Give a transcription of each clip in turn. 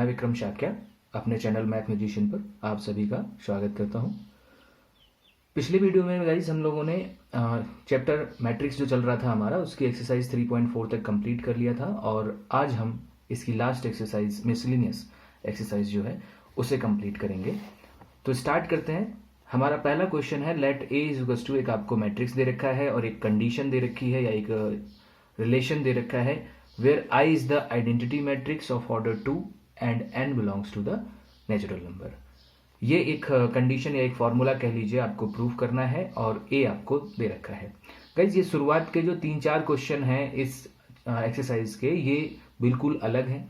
मैं विक्रम शाक्या अपने channel math musician पर आप सभी का स्वागत करता हूं। पिछले वीडियो में गाइस हम लोगों ने चैप्टर मैट्रिक्स जो चल रहा था हमारा उसकी एक्सरसाइज 3.4 तक कंप्लीट कर लिया था और आज हम इसकी लास्ट एक्सरसाइज मिसलिनियस एक्सरसाइज जो है उसे कंप्लीट करेंगे। तो स्टार्ट करते हैं। हमारा पहला क्वेश्चन है let A is equal to, एक आपको मैट्रिक्स दे रखा है और एक कंडीशन दे रखी है या एक रिलेशन दे रखा है where I is the identity matrix of order 2 and n belongs to the natural number. ये एक कंडीशन या एक फॉर्मूला कह लीजिए आपको प्रूव करना है और a आपको दे रखा है। गाइज ये शुरुआत के जो 3-4 क्वेश्चन हैं इस एक्सरसाइज के ये बिल्कुल अलग हैं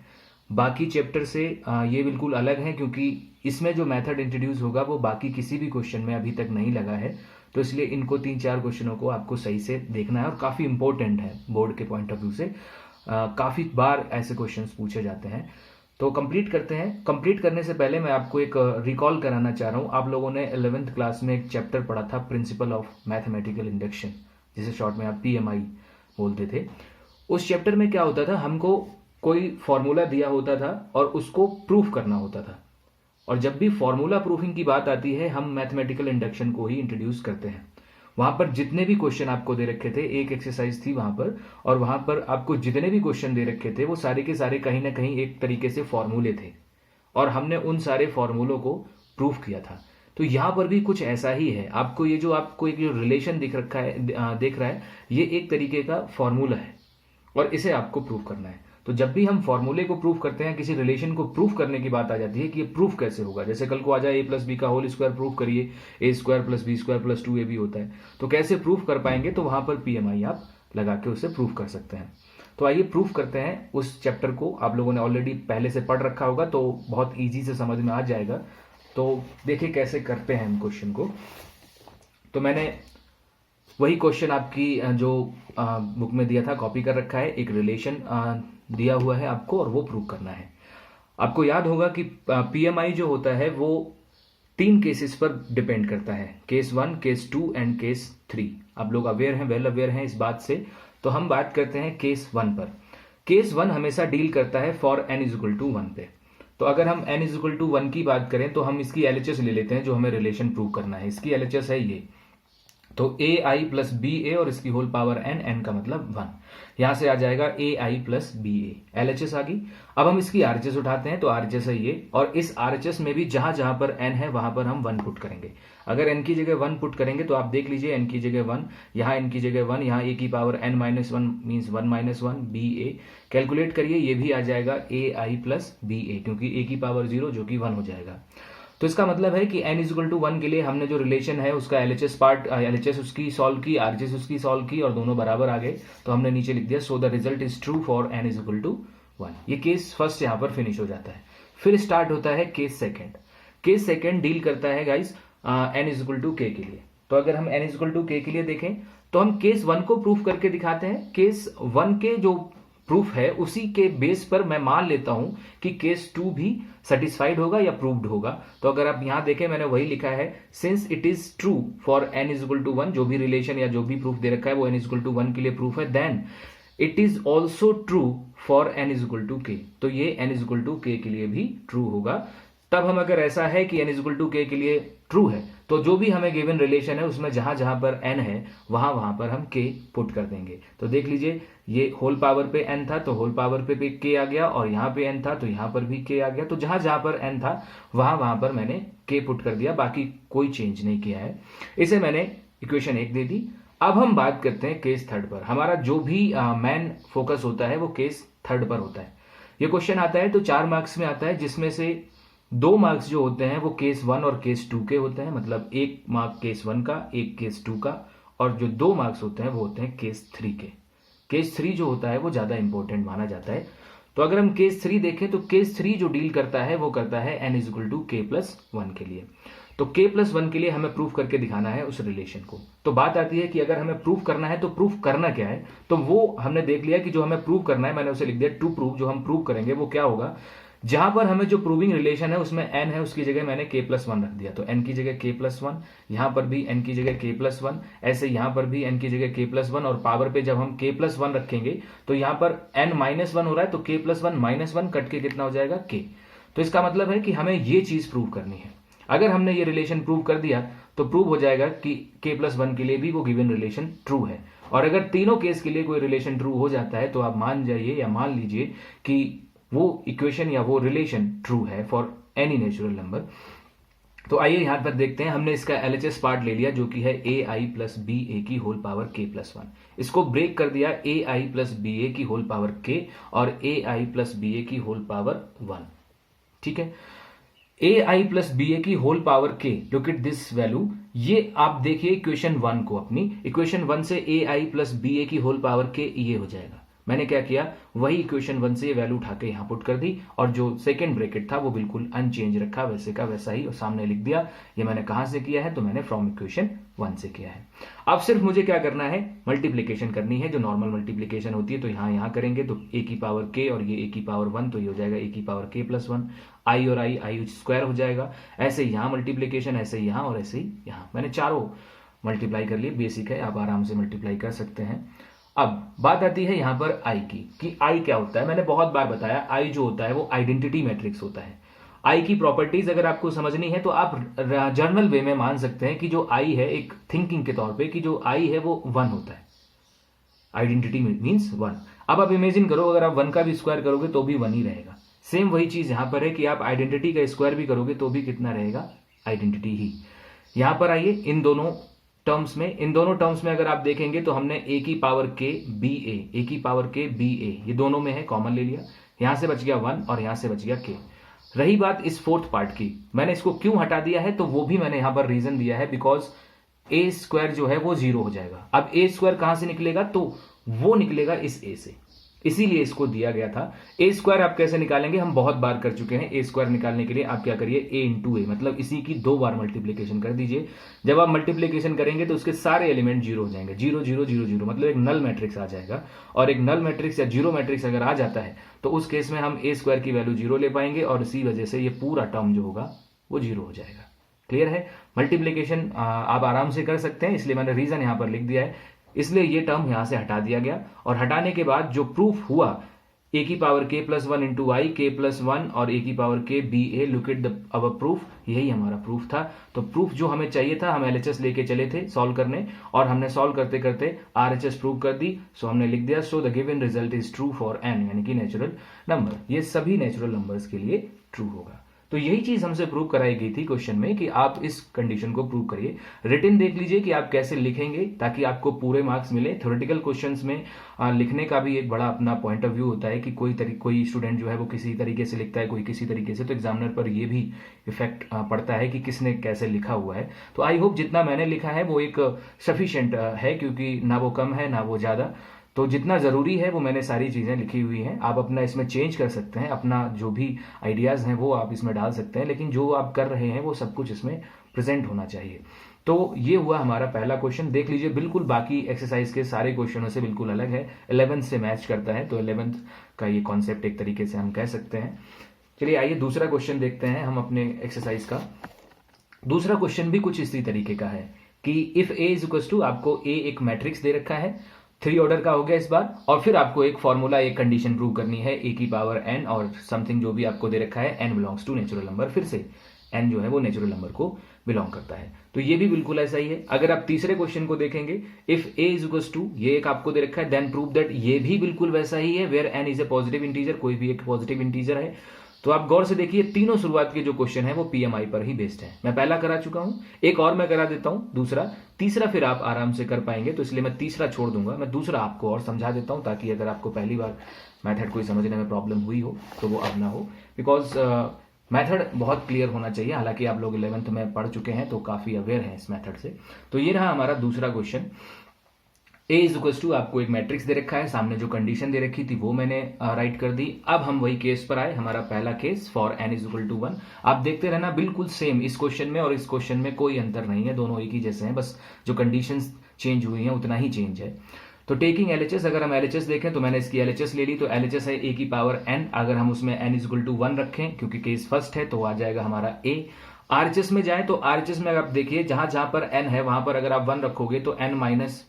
बाकी चैप्टर से। ये बिल्कुल अलग हैं क्योंकि इसमें जो मेथड इंट्रोड्यूस होगा वो बाकी किसी भी क्वेश्चन में अभी तक नहीं लगा है। तो इसलिए इनको 3-4 क्वेश्चनों को आपको सही से देखना है और काफ़ी इंपॉर्टेंट है बोर्ड के पॉइंट ऑफ व्यू से। काफ़ी बार ऐसे क्वेश्चंस पूछे जाते हैं। तो कंप्लीट करते हैं। कंप्लीट करने से पहले मैं आपको एक रिकॉल कराना चाह रहा हूँ। आप लोगों ने 11th क्लास में एक चैप्टर पढ़ा था प्रिंसिपल ऑफ मैथमेटिकल इंडक्शन, जिसे शॉर्ट में आप PMI बोलते थे। उस चैप्टर में क्या होता था, हमको कोई फॉर्मूला दिया होता था और उसको प्रूफ करना होता था। और जब भी फॉर्मूला प्रूफिंग की बात आती है हम मैथमेटिकल इंडक्शन को ही इंट्रोड्यूस करते हैं। वहां पर जितने भी क्वेश्चन आपको दे रखे थे, एक एक्सरसाइज थी वहां पर, और वहां पर आपको जितने भी क्वेश्चन दे रखे थे वो सारे के सारे कहीं ना कहीं एक तरीके से फॉर्मूले थे और हमने उन सारे फॉर्मूलों को प्रूफ किया था। तो यहां पर भी कुछ ऐसा ही है। आपको ये जो आपको एक जो रिलेशन दिख रहा है ये एक तरीके का फॉर्मूला है और इसे आपको प्रूफ करना है। तो जब भी हम फॉर्मूले को प्रूफ करते हैं, किसी रिलेशन को प्रूफ करने की बात आ जाती है कि ये प्रूफ कैसे होगा। जैसे कल को आ जाए a+b का होल स्क्वायर प्रूफ करिए, a² + b² + 2ab होता है। तो कैसे प्रूफ कर पाएंगे, तो वहां पर PMI आप लगा के उसे प्रूफ कर सकते हैं। तो आइए प्रूफ करते हैं। उस चैप्टर को आप लोगों ने ऑलरेडी पहले से पढ़ रखा होगा तो बहुत ईजी से समझ में आ जाएगा। तो देखिए कैसे करते हैं हम क्वेश्चन को। तो मैंने वही क्वेश्चन आपकी जो बुक में दिया था कॉपी कर रखा है। एक रिलेशन दिया हुआ है आपको और वो प्रूव करना है। आपको याद होगा कि PMI जो होता है वो 3 केसेस पर डिपेंड करता है, केस 1, केस 2 एंड केस 3। आप लोग अवेयर हैं, वेल अवेयर हैं इस बात से। तो हम बात करते हैं केस 1 पर। केस 1 हमेशा डील करता है फॉर n = 1 पे। तो अगर हम n = 1 की बात करें तो हम इसकी LHS ले लेते हैं जो हमें रिलेशन प्रूव करना है। इसकी LHS है ये, तो AI + BA और इसकी होल पावर n का मतलब 1। यहां से आ जाएगा AI + BA, LHS आ गई। अब हम इसकी RHS उठाते हैं तो RHS है ये, और इस RHS में भी जहां जहां पर n है वहां पर हम 1 पुट करेंगे। अगर n की जगह 1 पुट करेंगे तो आप देख लीजिए n की जगह 1, यहाँ n की जगह 1, यहाँ a की power n - 1 means 1 - 1 BA। Calculate करिए, ये भी आ जाएगा AI + BA क्योंकि a की पावर 0 जो कि 1 हो जाएगा। तो इसका मतलब है कि n = 1 के लिए हमने जो रिलेशन है उसका LHS उसकी सॉल्व की, RHS उसकी सॉल्व की और दोनों बराबर आ गए। तो हमने नीचे लिख दिया सो the result is true for n = 1। ये केस फर्स्ट यहां पर फिनिश हो जाता है। फिर स्टार्ट होता है case second. Case second deal करता है गाइस n = k के लिए। तो अगर हम n = k के लिए देखें तो हम केस 1 को प्रूफ करके दिखाते हैं। केस 1 के जो प्रूफ है उसी के बेस पर मैं मान लेता हूं कि केस 2 भी सेटिस्फाइड होगा या प्रूव्ड होगा। तो अगर आप यहां देखें मैंने वही लिखा है, since it is true for n = 1, जो भी रिलेशन या जो भी प्रूफ दे रखा है वो n = 1 के लिए प्रूफ है, then it is also true for n = k। तो ये n = k के लिए भी ट्रू होगा। तब हम अगर ऐसा है कि n = k के लिए ट्रू है तो जो भी हमें गिवन रिलेशन है उसमें जहां जहां पर n है वहां वहां पर हम k पुट कर देंगे। तो देख लीजिए ये होल पावर पे n था तो होल पावर पे k आ गया, और यहाँ पे n था तो यहाँ पर भी k आ गया। तो जहां जहां पर n था वहां वहां पर मैंने k पुट कर दिया, बाकी कोई चेंज नहीं किया है। इसे मैंने इक्वेशन 1 दे दी। अब हम बात करते हैं केस 3 पर। हमारा जो भी मेन फोकस होता है वो केस 3 पर होता है। ये क्वेश्चन आता है तो 4 मार्क्स में आता है, जिसमें से 2 मार्क्स जो होते हैं वो केस 1 और केस 2 के होते हैं, मतलब 1 मार्क केस 1 का, 1 केस 2 का, और जो 2 मार्क्स होते हैं वो होते हैं केस 3 के। केस 3 जो होता है वो ज्यादा इंपॉर्टेंट माना जाता है। तो अगर हम केस 3 देखें तो केस 3 जो डील करता है वो करता है n = k + 1 के लिए। तो k + 1 के लिए हमें प्रूफ करके दिखाना है उस रिलेशन को। तो बात आती है कि अगर हमें प्रूफ करना है तो प्रूफ करना क्या है। तो वो हमने देख लिया कि जो हमें प्रूफ करना है मैंने उसे लिख दिया टू प्रूफ। जो हम प्रूफ करेंगे वो क्या होगा, जहां पर हमें जो प्रूविंग रिलेशन है उसमें n है उसकी जगह मैंने k + 1 रख दिया। तो n की जगह k + 1, यहां पर भी n की जगह k + 1, ऐसे यहां पर भी n की जगह k + 1, और पावर पे जब हम k + 1 रखेंगे तो यहां पर n - 1 हो रहा है तो k + 1 - 1 कट के कितना हो जाएगा k। तो इसका मतलब है कि हमें ये चीज प्रूव करनी है। अगर हमने ये रिलेशन प्रूव कर दिया तो प्रूव हो जाएगा कि k+1 के लिए भी वो गिवन रिलेशन ट्रू है। और अगर तीनों केस के लिए कोई रिलेशन ट्रू हो जाता है तो आप मान जाइए या मान लीजिए कि वो इक्वेशन या वो रिलेशन ट्रू है फॉर एनी नेचुरल नंबर। तो आइए यहां पर देखते हैं, हमने इसका LHS पार्ट ले लिया जो कि है ai प्लस बी ए की होल पावर k+1। इसको ब्रेक कर दिया ai प्लस बी ए की होल पावर k और ai प्लस बी ए की होल पावर 1। ठीक है, ai प्लस बी ए की whole power k, look at this value. ये आप देखिए इक्वेशन 1 को, अपनी इक्वेशन 1 से ai प्लस बी ए की होल पावर k ये हो जाएगा। मैंने क्या किया, वही इक्वेशन 1 से ये वैल्यू उठा के यहां पुट कर दी और जो सेकंड ब्रैकेट था वो बिल्कुल अनचेंज रखा, वैसे का वैसा ही, और सामने लिख दिया। ये मैंने कहां से किया है, तो मैंने फ्रॉम इक्वेशन 1 से किया है। अब सिर्फ मुझे क्या करना है, मल्टीप्लीकेशन करनी है, जो नॉर्मल मल्टीप्लीकेशन होती है। तो यहां करेंगे तो a की पावर k और ये a की पावर 1, तो ये हो जाएगा a की पावर k+1। i और i स्क्वायर हो जाएगा। ऐसे यहां मल्टीप्लीकेशन, ऐसे यहां और ऐसे ही यहां। मैंने चारों मल्टीप्लाई कर लिए, बेसिक है, आप आराम से मल्टीप्लाई कर सकते हैं। अब बात आती है यहां पर आई की, कि आई क्या होता है। मैंने बहुत बार बताया, आई जो होता है वो आइडेंटिटी मैट्रिक्स होता है। आई की प्रॉपर्टीज अगर आपको समझनी है तो आप जर्नल वे में मान सकते हैं कि जो आई है, एक थिंकिंग के तौर पे, कि जो आई है वो 1 होता है। Identity means 1। अब आप इमेजिन करो, अगर आप 1 का भी स्क्वायर करोगे तो भी 1 ही रहेगा। सेम वही चीज यहां पर है कि आप आइडेंटिटी का स्क्वायर भी करोगे तो भी कितना रहेगा, आइडेंटिटी ही। यहां पर आइए, इन दोनों टर्म्स में अगर आप देखेंगे तो हमने a की पावर k b a की पावर k b a, ये दोनों में है, कॉमन ले लिया। यहां से बच गया 1 और यहां से बच गया k। रही बात इस फोर्थ पार्ट की, मैंने इसको क्यों हटा दिया है, तो वो भी मैंने यहां पर रीजन दिया है, बिकॉज a स्क्वायर जो है वो 0 हो जाएगा। अब a स्क्वायर कहां से निकलेगा, तो वो निकलेगा इस a से, इसीलिए इसको दिया गया था। ए स्क्वायर आप कैसे निकालेंगे, हम बहुत बार कर चुके हैं। ए स्क्वायर निकालने के लिए आप क्या करिए, a इंटू ए, मतलब इसी की 2 बार मल्टीप्लीकेशन कर दीजिए। जब आप मल्टीप्लीकेशन करेंगे तो उसके सारे एलिमेंट 0 हो जाएंगे, 0 0 0 0, मतलब एक नल मैट्रिक्स आ जाएगा। और एक नल मैट्रिक्स या जीरो मैट्रिक्स अगर आ जाता है तो उस केस में हम ए स्क्वायर की वैल्यू 0 ले पाएंगे और इसी वजह से ये पूरा टर्म जो होगा वो 0 हो जाएगा। क्लियर है, मल्टीप्लीकेशन आप आराम से कर सकते हैं, इसलिए मैंने रीजन यहां पर लिख दिया है। इसलिए ये टर्म यहां से हटा दिया गया, और हटाने के बाद जो प्रूफ हुआ, a की पावर k+1 इंटू आई, k+1 और a की power k b a, look at the our proof, यही हमारा प्रूफ था। तो प्रूफ जो हमें चाहिए था, हम LHS लेके चले थे सॉल्व करने, और हमने सॉल्व करते करते RHS प्रूव कर दी। सो हमने लिख दिया, so the given result is true for n, यानी कि नेचुरल नंबर। ये सभी नेचुरल नंबर्स के लिए ट्रू होगा। तो यही चीज हमसे प्रूव कराई गई थी क्वेश्चन में, कि आप इस कंडीशन को प्रूव करिए। रिटन देख लीजिए कि आप कैसे लिखेंगे ताकि आपको पूरे मार्क्स मिले। थ्योरेटिकल क्वेश्चंस में लिखने का भी एक बड़ा अपना पॉइंट ऑफ व्यू होता है कि कोई स्टूडेंट जो है वो किसी तरीके से लिखता है, कोई किसी तरीके से, तो एग्जामिनर पर ये भी इफेक्ट पड़ता है कि किसने कैसे लिखा हुआ है। तो आई होप जितना मैंने लिखा है वो एक सफिशिएंट है, क्योंकि ना वो कम है ना वो ज्यादा, तो जितना जरूरी है वो मैंने सारी चीजें लिखी हुई हैं। आप अपना इसमें चेंज कर सकते हैं, अपना जो भी आइडियाज हैं वो आप इसमें डाल सकते हैं, लेकिन जो आप कर रहे हैं वो सब कुछ इसमें प्रेजेंट होना चाहिए। तो ये हुआ हमारा पहला क्वेश्चन। देख लीजिए, बिल्कुल बाकी एक्सरसाइज के सारे क्वेश्चनों से बिल्कुल अलग है, 11th से मैच करता है, तो 11th का ये कॉन्सेप्ट एक तरीके से हम कह सकते हैं। चलिए आइए दूसरा क्वेश्चन देखते हैं हम अपने एक्सरसाइज का। दूसरा क्वेश्चन भी कुछ इसी तरीके का है कि if A is equal to, आपको ए एक मैट्रिक्स दे रखा है, 3 ऑर्डर का हो गया इस बार, और फिर आपको एक फॉर्मूला, एक कंडीशन प्रूव करनी है, a की पावर n और समथिंग जो भी आपको दे रखा है, n belongs to natural number. फिर से n जो है वो नेचुरल नंबर को बिलोंग करता है, तो ये भी बिल्कुल ऐसा ही है। अगर आप तीसरे क्वेश्चन को देखेंगे, if a is equal to, ये एक आपको दे रखा है, देन प्रूव दैट, ये भी बिल्कुल वैसा ही है, where n is a positive integer, कोई भी एक पॉजिटिव इंटीजर है। तो आप गौर से देखिए, तीनों शुरुआत के जो क्वेश्चन है वो PMI पर ही बेस्ड है। मैं पहला करा चुका हूं, एक और मैं करा देता हूं, दूसरा, तीसरा फिर आप आराम से कर पाएंगे, तो इसलिए मैं तीसरा छोड़ दूंगा। मैं दूसरा आपको और समझा देता हूं, ताकि अगर आपको पहली बार मेथड कोई समझने में प्रॉब्लम हुई हो तो वो अब ना हो, बिकॉज मेथड बहुत क्लियर होना चाहिए। हालांकि आप लोग 11th में पढ़ चुके हैं तो काफी अवेयर हैं इस मेथड से। तो ये रहा हमारा दूसरा question. a is equal to, आपको एक मैट्रिक्स दे रखा है, सामने जो कंडीशन दे रखी थी वो मैंने राइट कर दी। अब हम वही केस पर आए, हमारा पहला case for n is equal to 1। आप देखते रहना, बिल्कुल सेम इस क्वेश्चन में और इस क्वेश्चन में कोई अंतर नहीं है, दोनों एक ही जैसे हैं, बस जो कंडीशंस चेंज हुई हैं उतना ही चेंज है। तो टेकिंग LHS, अगर हम LHS देखें तो मैंने इसकी LHS ले ली, तो LHS है a की पावर n। अगर हम उसमें n इज इक्वल टू 1 रखें, क्योंकि केस फर्स्ट है, तो आ जाएगा हमारा a। RHS में जाए तो RHS में आप देखिए, जहां जहां पर n है वहां पर अगर आप 1 रखोगे तो n माइनस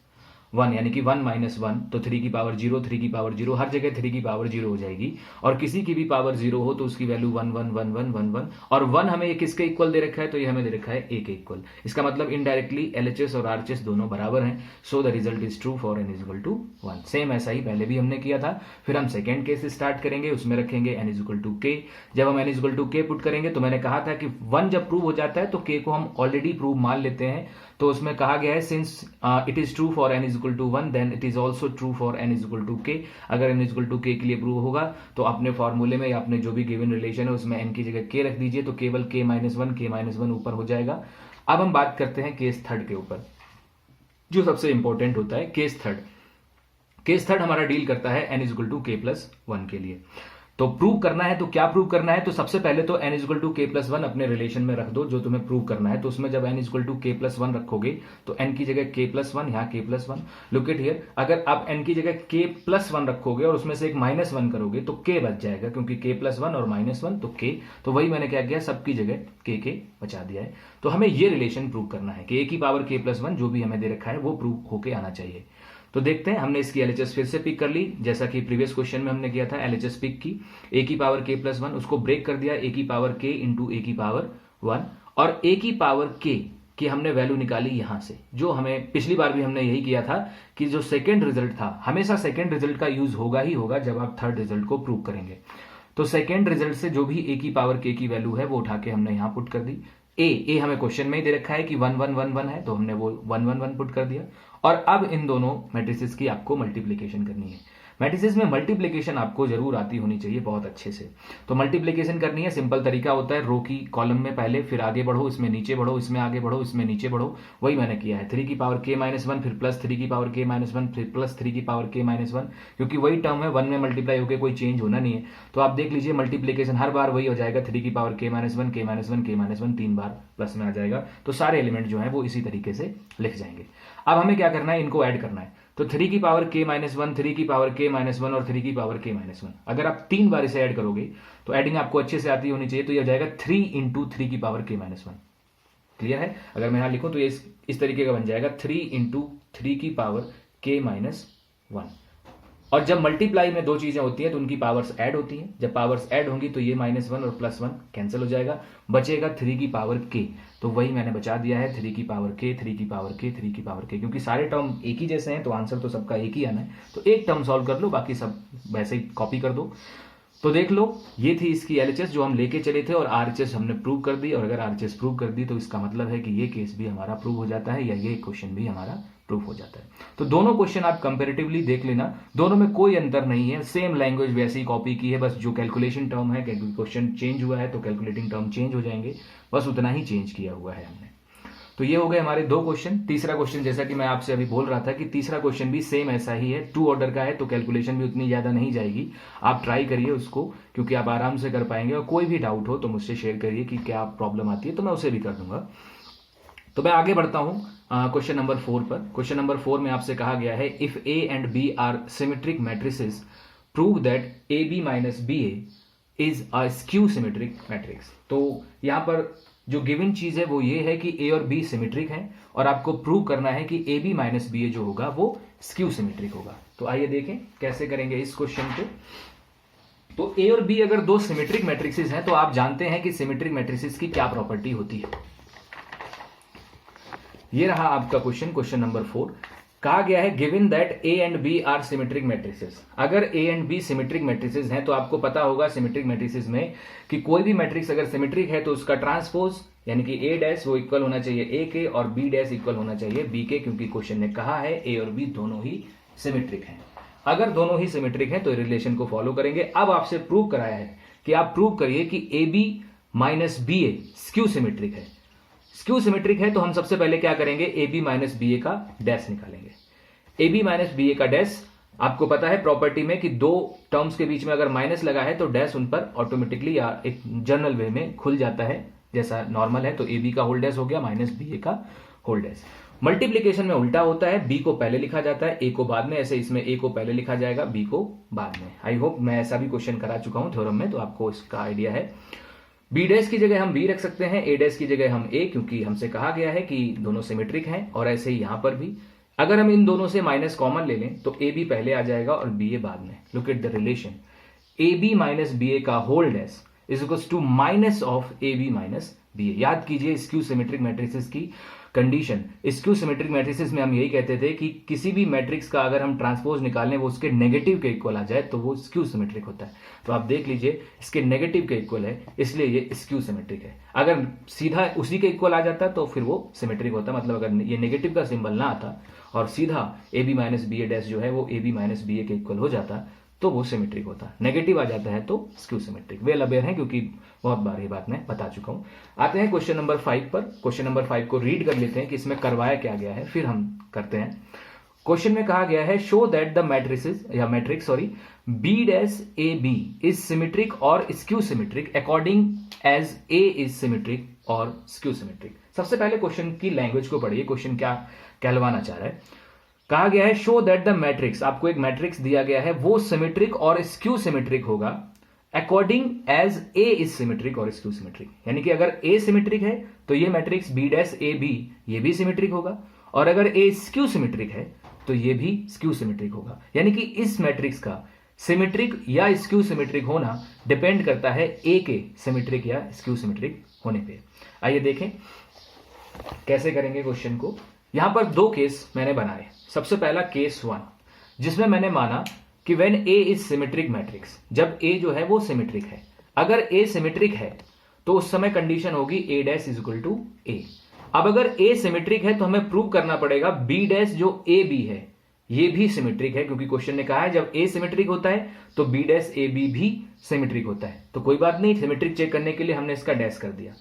1 यानी कि 1 माइनस 1, तो 3 की पावर 0, 3 की पावर 0, हर जगह 3 की पावर 0 हो जाएगी। और किसी की भी पावर 0 हो तो उसकी वैल्यू 1 1 1 1 1 1, और 1 हमें ये किसके इक्वल दे रखा है, तो ये हमें दे रखा है a के इक्वल। इसका मतलब इनडायरेक्टली LHS और RHS दोनों बराबर हैं। So the result is true for n is equal to 1। Same ऐसा ही पहले भी हमने किया था। फिर हम सेकेंड केस स्टार्ट करेंगे, उसमें रखेंगे n is equal to k। जब हम n is equal to k put करेंगे तो मैंने कहा था कि 1 जब प्रूव हो जाता है तो k को हम ऑलरेडी प्रूव मान लेते हैं। तो उसमें कहा गया है since it is true for n is equal to 1 then it is also true for n is equal to k। अगर n is equal to k के लिए प्रूव होगा तो अपने फॉर्मूले में या अपने जो भी गिवन रिलेशन है उसमें n की जगह k रख दीजिए, तो केवल k माइनस 1 ऊपर हो जाएगा। अब हम बात करते हैं केस थर्ड के ऊपर, जो सबसे इंपॉर्टेंट होता है। केस थर्ड हमारा डील करता है n is equal to k plus 1 के लिए। तो प्रूव करना है, तो क्या प्रूव करना है, तो सबसे पहले तो n is equal to k plus 1 अपने रिलेशन में रख दो जो तुम्हें प्रूव करना है। तो उसमें जब n is equal to k plus 1 रखोगे तो n की जगह k प्लस 1, यहाँ k plus 1। Look eight here, अगर आप n की जगह k प्लस 1 रखोगे और उसमें से एक माइनस 1 करोगे तो k बच जाएगा, क्योंकि k प्लस 1 और माइनस 1 तो k। तो वही मैंने क्या किया, सबकी जगह k बचा दिया है। तो हमें ये रिलेशन प्रूव करना है कि a की पावर k प्लस 1 जो भी हमें दे रखा है वो प्रूव होके आना चाहिए। तो देखते हैं, हमने इसकी LHS फिर से पिक कर ली, जैसा कि प्रीवियस क्वेश्चन में हमने किया था। LHS पिक की, a की पावर k प्लस 1, उसको ब्रेक कर दिया a की पावर k इंटू a की पावर 1, और a की पावर k की हमने वैल्यू निकाली यहां से। जो हमें पिछली बार भी हमने यही किया था कि जो सेकेंड रिजल्ट था, हमेशा सेकेंड रिजल्ट का यूज होगा ही होगा जब आप थर्ड रिजल्ट को प्रूव करेंगे। तो सेकेंड रिजल्ट से जो भी a की पावर k की वैल्यू है वो उठा के हमने यहां पुट कर दी। ए हमें क्वेश्चन में ही दे रखा है कि 1 1 1 1 है, तो हमने वो 1 1 1 पुट कर दिया। और अब इन दोनों मैट्रिसेस की आपको मल्टीप्लीकेशन करनी है। मैट्रिसेस में मल्टीप्लीकेशन आपको जरूर आती होनी चाहिए बहुत अच्छे से। तो मल्टीप्लीकेशन करनी है, सिंपल तरीका होता है, रो की कॉलम में पहले, फिर आगे बढ़ो, इसमें नीचे बढ़ो, इसमें आगे बढ़ो, इसमें नीचे बढ़ो। वही मैंने किया है। 3 की पावर k माइनस 1, फिर प्लस 3 की पावर k माइनस 1, फिर प्लस 3 की पावर k माइनस 1, क्योंकि वही टर्म है, 1 में मल्टीप्लाई होकर कोई चेंज होना नहीं है। तो आप देख लीजिए मल्टीप्लीकेशन हर बार वही हो जाएगा, 3 की power k minus 1, k minus 1, k minus 1, 3 बार प्लस में आ जाएगा। तो सारे एलिमेंट जो है वो इसी तरीके से लिख जाएंगे। अब हमें क्या करना है, इनको ऐड करना है। तो 3 की पावर k माइनस 1, 3 की पावर k माइनस 1 और 3 की पावर k माइनस 1, अगर आप 3 बार इसे ऐड करोगे तो एडिंग आपको अच्छे से आती होनी चाहिए। तो ये हो जाएगा 3 इंटू 3 की पावर k माइनस 1। क्लियर है? अगर मैं यहां लिखूं तो ये इस तरीके का बन जाएगा, 3 इंटू 3 की पावर k माइनस 1। और जब मल्टीप्लाई में दो चीजें होती हैं तो उनकी पावर्स ऐड होती हैं। जब पावर्स ऐड होंगी तो ये -1 और +1 कैंसिल हो जाएगा, बचेगा 3 की पावर k। तो वही मैंने बचा दिया है, 3 की पावर k, 3 की पावर k, 3 की पावर k। क्योंकि सारे टर्म एक ही जैसे हैं तो आंसर तो सबका एक ही आना है। तो एक टर्म सॉल्व कर लो, बाकी सब वैसे ही कॉपी कर दो। तो देख लो, ये थी इसकी LHS जो हम लेके चले थे, और RHS हमने प्रूव कर दी। और अगर RHS प्रूव कर दी तो इसका मतलब है कि ये केस भी हमारा प्रूव हो जाता है, या ये क्वेश्चन भी हमारा प्रूफ हो जाता है। तो दोनों क्वेश्चन आप कंपैरेटिवली देख लेना, दोनों में कोई अंतर नहीं है, सेम लैंग्वेज वैसे ही कॉपी की है। बस जो कैलकुलेशन टर्म है, क्वेश्चन चेंज हुआ है तो कैलकुलेटिंग टर्म चेंज हो जाएंगे, बस उतना ही चेंज किया हुआ है हमने। तो ये हो गए हमारे दो क्वेश्चन। तीसरा क्वेश्चन, जैसा कि मैं आपसे अभी बोल रहा था कि तीसरा क्वेश्चन भी सेम ऐसा ही है, 2 ऑर्डर का है, तो कैलकुलेशन भी उतनी ज्यादा नहीं जाएगी। आप ट्राई करिए उसको, क्योंकि आप आराम से कर पाएंगे। और कोई भी डाउट हो तो मुझसे शेयर करिए कि क्या प्रॉब्लम आती है, तो मैं उसे भी कर दूंगा। तो मैं आगे बढ़ता हूं क्वेश्चन नंबर 4 पर। क्वेश्चन नंबर 4 में आपसे कहा गया है, if A and B are symmetric matrices prove that AB minus BA is a skew symmetric matrix. तो यहां पर जो गिवन चीज है वो ये है कि A और B सिमेट्रिक हैं, और आपको प्रूव करना है कि AB माइनस BA जो होगा वो स्क्यू सिमेट्रिक होगा। तो आइए देखें कैसे करेंगे इस क्वेश्चन को। तो A और B अगर दो सिमेट्रिक मैट्रिक्सेस हैं तो आप जानते हैं कि सिमेट्रिक मैट्रिक्सेस की क्या प्रॉपर्टी होती है। ये रहा आपका क्वेश्चन नंबर 4। कहा गया है, given that A and B are symmetric matrices. अगर A and B symmetric matrices हैं तो आपको पता होगा सिमेट्रिक मैट्रिसेस में कि कोई भी मैट्रिक्स अगर सिमेट्रिक है तो उसका ट्रांसपोज यानी कि A डैश वो इक्वल होना चाहिए A के, और B डैश इक्वल होना चाहिए B के, क्योंकि क्वेश्चन ने कहा है A और B दोनों ही सिमेट्रिक हैं। अगर दोनों ही सिमेट्रिक हैं तो रिलेशन को फॉलो करेंगे। अब आपसे प्रूव कराया है कि आप प्रूव करिए कि AB minus BA skew symmetric है। स्क्यू सिमेट्रिक है तो हम सबसे पहले क्या करेंगे, AB माइनस BA का डैश निकालेंगे। AB माइनस BA का डैश, आपको पता है प्रॉपर्टी में कि दो टर्म्स के बीच में अगर माइनस लगा है तो डैश उन पर ऑटोमेटिकली या एक जनरल वे में खुल जाता है, जैसा नॉर्मल है। तो AB का होल डैश हो गया माइनस BA का होल डैश। मल्टीप्लीकेशन में उल्टा होता है, B को पहले लिखा जाता है A को बाद में, ऐसे इसमें A को पहले लिखा जाएगा B को बाद में। आई होप मैं ऐसा भी क्वेश्चन करा चुका हूं थ्योरम में, तो आपको इसका आइडिया है। B डैश की जगह हम B रख सकते हैं, A डैश की जगह हम A, क्योंकि हमसे कहा गया है कि दोनों सिमेट्रिक हैं। और ऐसे ही यहां पर भी अगर हम इन दोनों से माइनस कॉमन ले लें तो ए बी पहले आ जाएगा और बी ए बाद में। Look at the relation, A B minus B A का whole dash is equal to minus of A B minus B A. याद कीजिए स्क्यू सिमेट्रिक मैट्रिसेस की कंडीशन। स्क्यू सिमेट्रिक मैट्रिसेस में हम यही कहते थे कि किसी भी मैट्रिक्स का अगर हम ट्रांसपोज निकालें वो उसके नेगेटिव के इक्वल आ जाए तो वो स्क्यू सिमेट्रिक होता है। तो आप देख लीजिए इसके नेगेटिव के इक्वल है, इसलिए ये स्क्यू सिमेट्रिक है। अगर सीधा उसी के इक्वल आ जाता तो फिर वो सिमेट्रिक होता, मतलब अगर ये नेगेटिव का सिंबल ना आता और सीधा A B minus B A dash जो है वो A B minus B A के इक्वल हो जाता तो वो सिमेट्रिक होता। नेगेटिव आ जाता है तो स्क्यू सिमेट्रिक। वेल अवेयर है क्योंकि बहुत बार ये बात मैं बता चुका हूं। आते हैं क्वेश्चन नंबर 5 पर। क्वेश्चन नंबर 5 को रीड कर लेते हैं कि इसमें करवाया क्या गया है, फिर हम करते हैं। क्वेश्चन में कहा गया है show that the matrix B dash A B is symmetric और skew symmetric according as A is symmetric और स्क्यू सिमेट्रिक। सबसे पहले क्वेश्चन की लैंग्वेज को पढ़िए, क्वेश्चन क्या कहलवाना चाह रहा है। कहा गया है शो दैट द मैट्रिक्स, आपको एक मैट्रिक्स दिया गया है, वो सिमेट्रिक और स्क्यू सिमेट्रिक होगा according as A is symmetric और स्क्यू सिमेट्रिक। यानी कि अगर ए सिमेट्रिक है तो ये matrix B dash A B ये भी सिमेट्रिक होगा, और अगर ए स्क्यू सिमेट्रिक है तो ये भी स्क्यू सिमेट्रिक होगा। यानी कि इस मैट्रिक्स का सिमेट्रिक या स्क्यू सिमेट्रिक होना डिपेंड करता है ए के सिमेट्रिक या स्क्यू सिमेट्रिक होने पे। आइए देखें कैसे करेंगे क्वेश्चन को। यहां पर दो केस मैंने बनाए। सबसे पहला केस 1 जिसमें मैंने माना कि when A is symmetric matrix, जब ए जो है वो सिमेट्रिक है। अगर ए सिमेट्रिक है तो उस समय कंडीशन होगी A dash is equal to ए। अब अगर ए सिमेट्रिक है तो हमें प्रूव करना पड़ेगा बी डैश जो ए बी है ये भी सिमेट्रिक है, क्योंकि क्वेश्चन ने कहा है जब ए सिमेट्रिक होता है तो बी डैश ए बी भी सिमेट्रिक होता है। तो कोई बात नहीं, सिमेट्रिक चेक करने के लिए हमने इसका डैश कर दिया।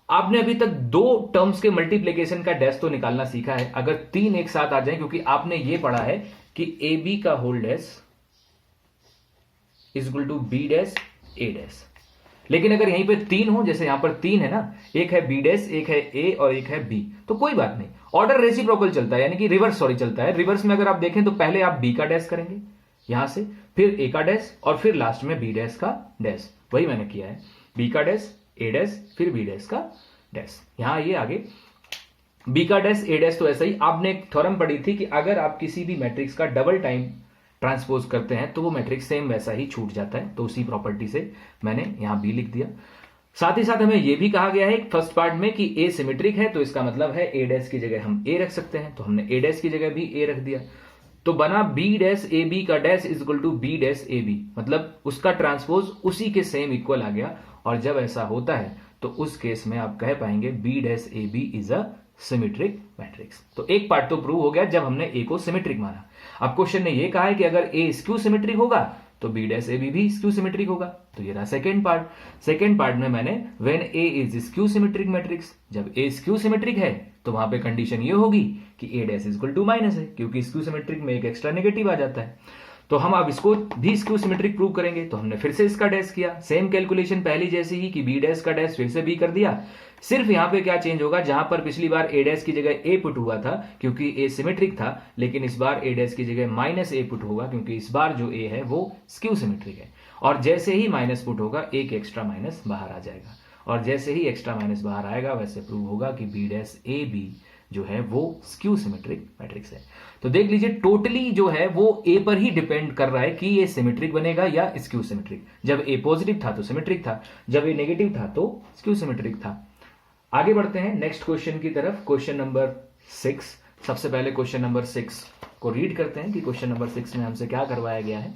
आपने अभी तक दो टर्म्स के मल्टीप्लीकेशन का डैश तो निकालना सीखा है। अगर तीन एक साथ आ जाए, क्योंकि आपने ये पढ़ा है कि ए बी का whole dash is equal to B dash A dash, लेकिन अगर यहीं पे तीन हो, जैसे यहां पर तीन है ना, एक है बी डैश, एक है ए और एक है बी, तो कोई बात नहीं, ऑर्डर रेसिप्रोकल चलता है, यानी कि रिवर्स चलता है। रिवर्स में अगर आप देखें तो पहले आप बी का डैश करेंगे यहां से, फिर ए का डैश और फिर लास्ट में बी डैश का डैश। वही मैंने किया है, बी का डैश ए डैश फिर बी डैश का डैश। यहां ये आगे बी का डैश ए डैश। तो ऐसा ही आपने एक थ्योरम पढ़ी थी कि अगर आप किसी भी मैट्रिक्स का डबल टाइम ट्रांसपोज करते हैं तो वो मैट्रिक्स सेम वैसा ही छूट जाता है। तो उसी प्रॉपर्टी से मैंने यहां बी लिख दिया। साथ ही साथ हमें यह भी कहा गया है फर्स्ट पार्ट में कि ए सिमेट्रिक है, तो इसका मतलब है ए डैश की जगह हम ए रख सकते हैं, तो हमने ए डैश की जगह भी ए रख दिया। तो बना बी डैश ए बी का dash is equal to B dash A B, मतलब उसका ट्रांसपोज उसी के सेम इक्वल आ गया। और जब ऐसा होता है तो उस केस में आप कह पाएंगे B dash A B is a symmetric matrix. तो एक पार्ट तो प्रूव हो गया जब हमने ए को सिमेट्रिक माना। अब क्वेश्चन ने यह कहा है कि अगर ए स्क्यू सिमेट्रिक होगा तो बी डैश ए बी भी स्क्यू सिमेट्रिक होगा। तो ये रहा सेकेंड पार्ट। सेकेंड पार्ट में मैंने when A is skew symmetric matrix, जब ए स्क्यू सिमेट्रिक है तो वहां पे कंडीशन ये होगी कि A dash is equal to minus है, क्योंकि स्क्यू सिमेट्रिक में एक एक्स्ट्रा नेगेटिव आ जाता है। तो हम अब इसको भी स्क्यू सिमेट्रिक प्रूव करेंगे, तो हमने फिर से इसका डैश किया, सेम कैलकुलेशन पहली जैसी ही कि बी डैश का डैश फिर से बी कर दिया। सिर्फ यहां पे क्या चेंज होगा, जहां पर पिछली बार ए डैश की जगह ए पुट हुआ था क्योंकि ए सिमेट्रिक था, लेकिन इस बार ए डैश की जगह माइनस ए पुट होगा क्योंकि इस बार जो ए है वो स्क्यू सिमेट्रिक है। और जैसे ही माइनस पुट होगा एक एक्स्ट्रा माइनस बाहर आ जाएगा, और जैसे ही एक्स्ट्रा माइनस बाहर आएगा वैसे प्रूव होगा कि बी डैश ए बी जो है वो स्क्यू सिमेट्रिक मैट्रिक्स है। तो देख लीजिए टोटली जो है वो ए पर ही डिपेंड कर रहा है कि ये सिमेट्रिक बनेगा या स्क्यू सिमेट्रिक। जब ए पॉजिटिव था तो सिमेट्रिक था, जब ए नेगेटिव था तो स्क्यू सिमेट्रिक था। आगे बढ़ते हैं नेक्स्ट क्वेश्चन की तरफ, क्वेश्चन नंबर 6। सबसे पहले क्वेश्चन नंबर 6 को रीड करते हैं कि क्वेश्चन नंबर 6 में हमसे क्या करवाया गया है।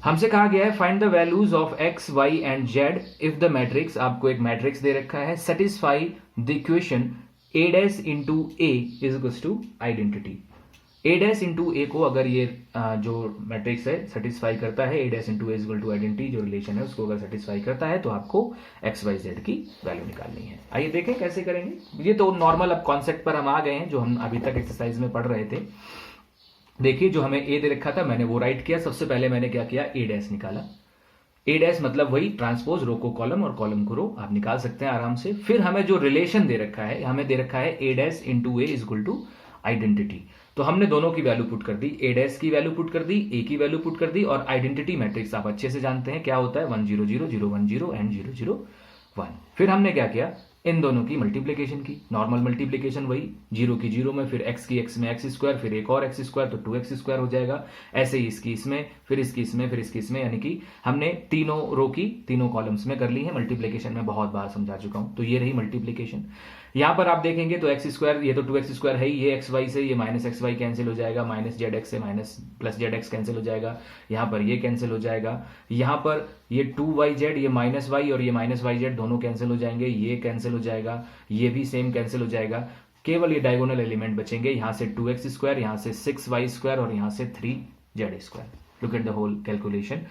हमसे कहा गया है find the values of X Y and Z if the matrix, आपको एक मैट्रिक्स दे रखा है, satisfy the equation A dash into A is equal to identity. A dash into A को अगर ये जो मैट्रिक्स है सेटिस्फाई करता है, A dash into A is equal to identity जो रिलेशन है उसको अगर सेटिस्फाई करता है तो आपको एक्स वाई जेड की वैल्यू निकालनी है। आइए देखें कैसे करेंगे। ये तो नॉर्मल अब कॉन्सेप्ट पर हम आ गए हैं जो हम अभी तक एक्सरसाइज में पढ़ रहे थे। देखिए जो हमें ए दे रखा था मैंने वो राइट किया। सबसे पहले मैंने क्या किया, ए डैश निकाला। ए डैश मतलब वही ट्रांसपोज, रो को कॉलम और कॉलम को रो, आप निकाल सकते हैं आराम से। फिर हमें जो रिलेशन दे रखा है, हमें दे रखा है A dash into A is equal to identity. तो हमने दोनों की वैल्यू पुट कर दी, ए डैश की वैल्यू पुट कर दी, ए की वैल्यू पुट कर दी। और आइडेंटिटी मैट्रिक्स आप अच्छे से जानते हैं क्या होता है, 1 0 0 0 1 0 एंड 0 0 1। फिर हमने क्या किया, इन दोनों की मल्टीप्लीकेशन की, नॉर्मल मल्टीप्लीकेशन वही, जीरो की जीरो में, फिर एक्स की एक्स में एक्स स्क्वायर, फिर एक और एक्स स्क्वायर, तो 2x स्क्वायर हो जाएगा। ऐसे ही इसकी इसमें, फिर इसकी इसमें, फिर इसकी इसमें, यानी कि हमने तीनों रो की तीनों कॉलम्स में कर ली है मल्टीप्लीकेशन। में बहुत बार समझा चुका हूं। तो ये रही मल्टीप्लीकेशन। यहां पर आप देखेंगे तो एक्स स्क्वायर, ये तो 2x स्क्वायर है ही, ये एक्स वाई से ये माइनस एक्स वाई कैंसिल हो जाएगा, माइनस जेड एक्स से minus plus Z x cancel हो जाएगा, यहां पर ये कैंसिल हो जाएगा, यहां पर ये 2yz, ये माइनस वाई और ये माइनस वाई जेड दोनों कैंसिल हो जाएंगे, ये कैंसिल हो जाएगा, ये भी सेम कैंसिल हो जाएगा। केवल ये डायगोनल एलिमेंट बचेंगे, यहां से 2x स्क्वायर, यहां से 6y स्क्वायर और यहां से 3z square. Look at the whole calculation.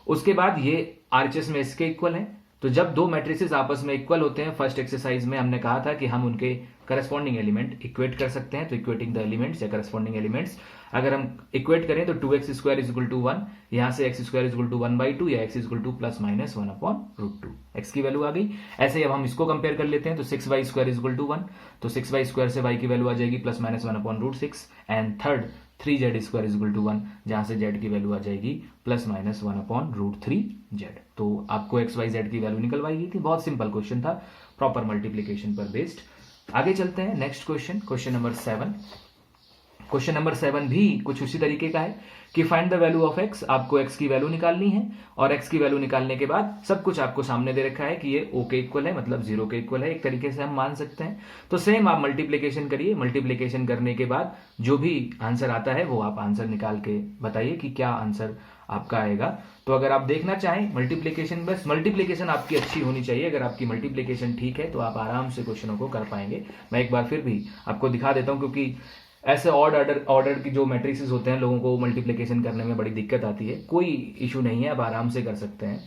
उसके बाद ये आरएचएस में इसके इक्वल है। तो जब दो मैट्रिसेस आपस में इक्वल होते हैं, फर्स्ट एक्सरसाइज में हमने कहा था कि हम उनके करस्पॉन्डिंग एलिमेंट इक्वेट कर सकते हैं। तो इक्वेटिंग द एलिमेंट्स या करस्पॉन्डिंग एलिमेंट्स अगर हम इक्वेट करें तो 2x square is equal to 1, यहां से x square is equal to 1/2 या x is equal to plus minus 1/√2, x की वैल्यू आ गई। ऐसे ही अब हम इसको कंपेयर कर लेते हैं तो 6y square is equal to 1, तो 6y स्क्वायर से y की वैल्यू आ जाएगी plus minus 1/√6, and third 3z square is equal to 1, जहां से z की वैल्यू आ जाएगी प्लस माइनस 1/√3z। तो आपको x y z की वैल्यू निकलवाई गई थी। बहुत सिंपल क्वेश्चन था, प्रॉपर मल्टीप्लीकेशन पर बेस्ड। आगे चलते हैं next question, question number 7। Question number 7 भी कुछ उसी तरीके का है कि find the value of x, आपको x की वैल्यू निकालनी है और x की वैल्यू निकालने के बाद सब कुछ आपको सामने दे रखा है कि ये o के इक्वल है, मतलब 0 के इक्वल है, एक तरीके से हम मान सकते हैं। तो सेम आप मल्टीप्लीकेशन करिए, मल्टीप्लीकेशन करने के बाद जो भी आंसर आता है वो आप आंसर निकाल के बताइए कि क्या आंसर आपका आएगा। तो अगर आप देखना चाहें मल्टीप्लीकेशन, बस मल्टीप्लीकेशन आपकी अच्छी होनी चाहिए। अगर आपकी मल्टीप्लीकेशन ठीक है तो आप आराम से क्वेश्चनों को कर पाएंगे। मैं एक बार फिर भी आपको दिखा देता हूं, क्योंकि ऐसे ऑड ऑर्डर की जो मैट्रिसेस होते हैं लोगों को मल्टीप्लिकेशन करने में बड़ी दिक्कत आती है। कोई इशू नहीं है, आप आराम से कर सकते हैं।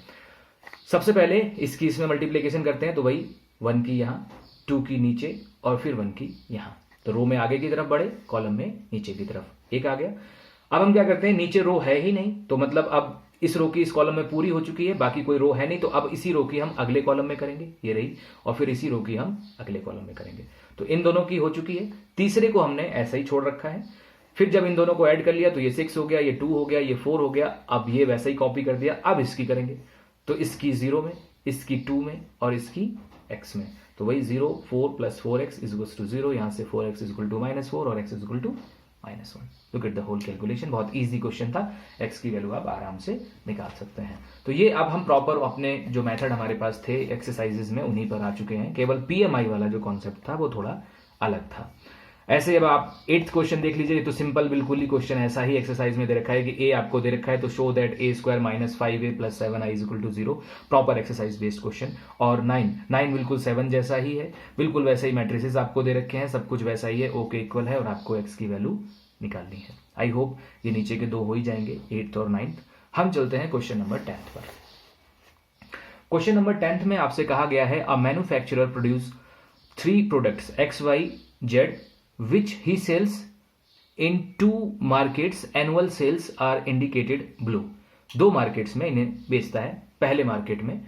सबसे पहले इसकी इसमें मल्टीप्लिकेशन करते हैं तो वही 1 की यहाँ, 2 की नीचे और फिर 1 की यहाँ। तो रो में आगे की तरफ बढ़े, कॉलम में नीचे की तरफ एक आ गया। अब हम क्या करते हैं, नीचे रो है ही नहीं तो मतलब अब इस रो की इस कॉलम में पूरी हो चुकी है, बाकी कोई रो है नहीं, तो अब इसी रो की हम अगले कॉलम में करेंगे, ये रही, और फिर इसी रो की हम अगले कॉलम में करेंगे। तो इन दोनों की हो चुकी है, तीसरे को हमने ऐसा ही छोड़ रखा है। फिर जब इन दोनों को ऐड कर लिया तो ये 6 हो गया, ये 2 हो गया, ये 4 हो गया। अब ये वैसा ही कॉपी कर दिया। अब इसकी करेंगे तो इसकी 0 में, इसकी 2 में और इसकी x में। तो वही 0 4 plus 4x is equal to 0, यहां से 4x इज इक्वल टू -4 और x is equal to -1। Look at the whole calculation. बहुत इजी क्वेश्चन था, x की वैल्यू आप आराम से निकाल सकते हैं। तो ये अब हम प्रॉपर अपने जो मेथड हमारे पास थे एक्सरसाइजेज में उन्हीं पर आ चुके हैं। केवल पीएमआई वाला जो कॉन्सेप्ट था वो थोड़ा अलग था। ऐसे अब आप 8th क्वेश्चन देख लीजिए। तो सिंपल बिल्कुल ही क्वेश्चन ऐसा ही एक्सरसाइज में दे रखा है कि a आपको दे रखा है तो show that a square minus 5a plus 7i is equal to 0। Proper exercise based question. और 9 बिल्कुल 7 जैसा ही है, बिल्कुल वैसे ही मैट्रिसेस आपको दे रखे हैं, सब कुछ वैसा ही है, o के इक्वल है और आपको x की वैल्यू निकालनी है। आई होप ये नीचे के 2 हो ही जाएंगे, 8th और 9th। हम चलते हैं क्वेश्चन नंबर 10th पर। क्वेश्चन नंबर 10th में आपसे कहा गया है a manufacturer produce 3 products XYZ which he sells in 2 markets, annual sales are indicated below। 2 markets में इन्हें बेचता है। पहले मार्केट में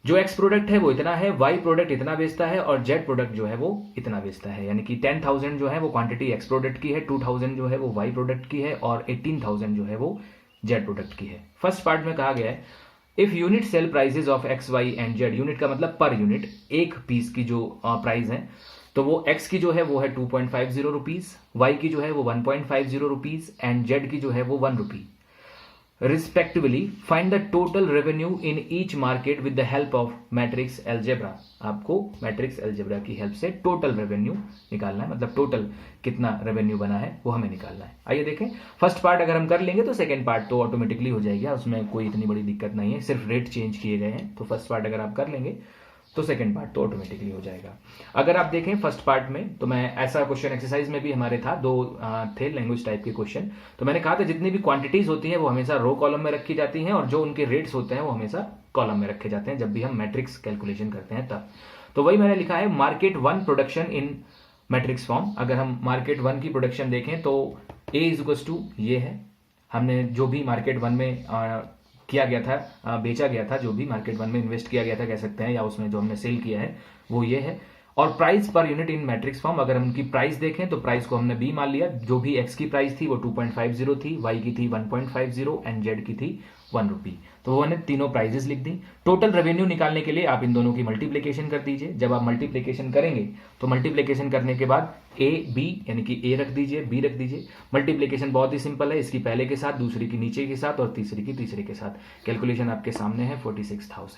जो X प्रोडक्ट है वो इतना है, Y प्रोडक्ट इतना बेचता है और Z प्रोडक्ट जो है वो इतना बेचता है। यानी कि 10,000 जो है वो क्वांटिटी X प्रोडक्ट की है, 2,000 जो है वो Y प्रोडक्ट की है और 18,000 जो है वो Z प्रोडक्ट की है। फर्स्ट पार्ट में कहा गया है if unit sale prices of X, Y and Z, unit का मतलब पर यूनिट, एक पीस की जो प्राइस है, तो वो X की जो है वो है 2.50 रुपीज, Y की जो है वो 1.50 रुपीज एंड Z की जो है वो 1 rupee respectively. Find the total revenue in each market with the help of matrix algebra. आपको मैट्रिक्स एल्जेब्रा की हेल्प से टोटल रेवेन्यू निकालना है, मतलब टोटल कितना रेवेन्यू बना है वो हमें निकालना है। आइए देखें, फर्स्ट पार्ट अगर हम कर लेंगे तो सेकंड पार्ट तो ऑटोमेटिकली हो जाएगा, उसमें कोई इतनी बड़ी दिक्कत नहीं है, सिर्फ रेट चेंज किए गए हैं। तो फर्स्ट पार्ट अगर आप कर लेंगे तो सेकंड पार्ट तो ऑटोमेटिकली हो जाएगा। अगर आप देखें फर्स्ट पार्ट में, तो मैं ऐसा क्वेश्चन एक्सरसाइज में भी हमारे था, 2 थे लैंग्वेज टाइप के क्वेश्चन। तो मैंने कहा था जितनी भी क्वांटिटीज होती हैं वो हमेशा रो कॉलम में रखी जाती हैं और जो उनके रेट्स होते हैं वो हमेशा कॉलम में रखे जाते हैं जब भी हम मैट्रिक्स कैलकुलेशन करते हैं तब। तो वही मैंने लिखा है market 1 production in matrix form. अगर हम मार्केट 1 की प्रोडक्शन देखें तो A इज इक्वल टू ये है, हमने जो भी मार्केट 1 में किया गया था, बेचा गया था, जो भी मार्केट 1 में इन्वेस्ट किया गया था कह सकते हैं, या उसमें जो हमने सेल किया है वो ये है। और price per unit in matrix form, अगर हम उनकी प्राइस देखें तो प्राइस को हमने बी मान लिया, जो भी एक्स की प्राइस थी वो 2.50 थी, वाई की थी 1.50 एंड जेड की थी 1 रुपी। तो वो हमने तीनों प्राइजेस लिख दी। टोटल रेवेन्यू निकालने के लिए आप इन दोनों की मल्टीप्लीकेशन कर दीजिए। जब आप मल्टीप्लीकेशन करेंगे तो मल्टीप्लीकेशन करने के बाद ए बी यानी कि ए रख दीजिए, बी रख दीजिए। मल्टीप्लीकेशन बहुत ही सिंपल है, इसकी पहले के साथ, दूसरी की नीचे के साथ और तीसरी की तीसरे के साथ। कैलकुलेशन आपके सामने है, 46,000।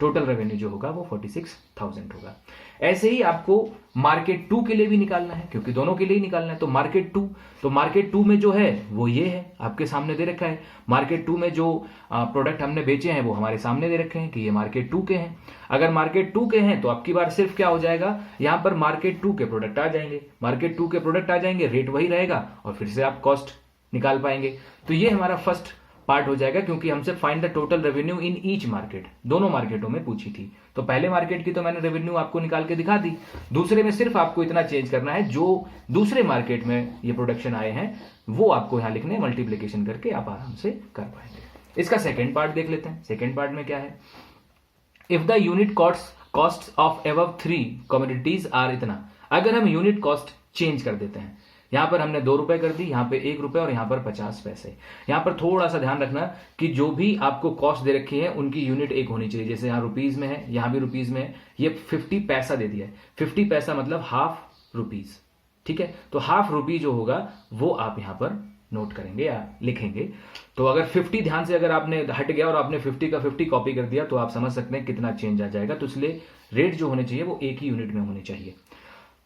टोटल रेवेन्यू जो होगा वो 46,000 होगा। ऐसे ही आपको मार्केट 2 के लिए भी निकालना है, क्योंकि दोनों के लिए ही निकालना है। तो मार्केट 2 में जो है वो ये है, आपके सामने दे रखा है। मार्केट 2 में जो प्रोडक्ट हमने बेचे हैं वो हमारे सामने दे रखे हैं कि ये मार्केट 2 के हैं। अगर मार्केट 2 के हैं तो आपकी बार सिर्फ क्या हो जाएगा, यहां पर मार्केट 2 के प्रोडक्ट आ जाएंगे, मार्केट 2 के प्रोडक्ट आ जाएंगे, रेट वही रहेगा और फिर से आप कॉस्ट निकाल पाएंगे। तो ये हमारा फर्स्ट पार्ट हो जाएगा, क्योंकि हमसे find the total revenue in each market, दोनों मार्केटों में पूछी थी। तो पहले मार्केट की तो मैंने रेवेन्यू आपको निकाल के दिखा दी, दूसरे में सिर्फ आपको इतना चेंज करना है, जो दूसरे मार्केट में ये प्रोडक्शन आए हैं वो आपको यहां लिखने, मल्टीप्लीकेशन करके आप आराम से कर पाएंगे। इसका सेकेंड पार्ट देख लेते हैं। सेकेंड पार्ट में क्या है, if the unit cost of above 3 commodities are इतना। अगर हम यूनिट कॉस्ट चेंज कर देते हैं, यहां पर हमने 2 रुपए कर दी, यहां पे 1 रुपए और यहां पर 50 पैसे। यहां पर थोड़ा सा ध्यान रखना कि जो भी आपको कॉस्ट दे रखी है उनकी यूनिट एक होनी चाहिए। जैसे यहां रुपीज में है, यहां भी रुपीज में है, ये 50 पैसा दे दिया है। 50 पैसा मतलब हाफ रुपीज, ठीक है। तो हाफ रुपी जो होगा वो आप यहां पर नोट करेंगे या लिखेंगे। तो अगर 50 ध्यान से अगर आपने हट गया और आपने 50 का 50 कॉपी कर दिया तो आप समझ सकते हैं कितना चेंज आ जाएगा। तो इसलिए रेट जो होने चाहिए वो एक ही यूनिट में होने चाहिए।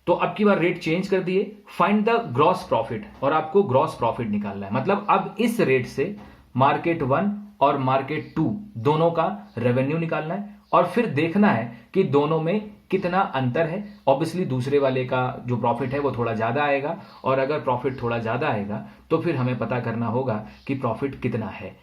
तो अब की बार रेट चेंज कर दिए, फाइंड द ग्रॉस प्रॉफिट, और आपको ग्रॉस प्रॉफिट निकालना है। मतलब अब इस रेट से मार्केट 1 और मार्केट 2 दोनों का रेवेन्यू निकालना है और फिर देखना है कि दोनों में कितना अंतर है। ऑब्वियसली दूसरे वाले का जो प्रॉफिट है वो थोड़ा ज्यादा आएगा, और अगर प्रॉफिट थोड़ा ज्यादा आएगा तो फिर हमें पता करना होगा कि प्रॉफिट कितना है।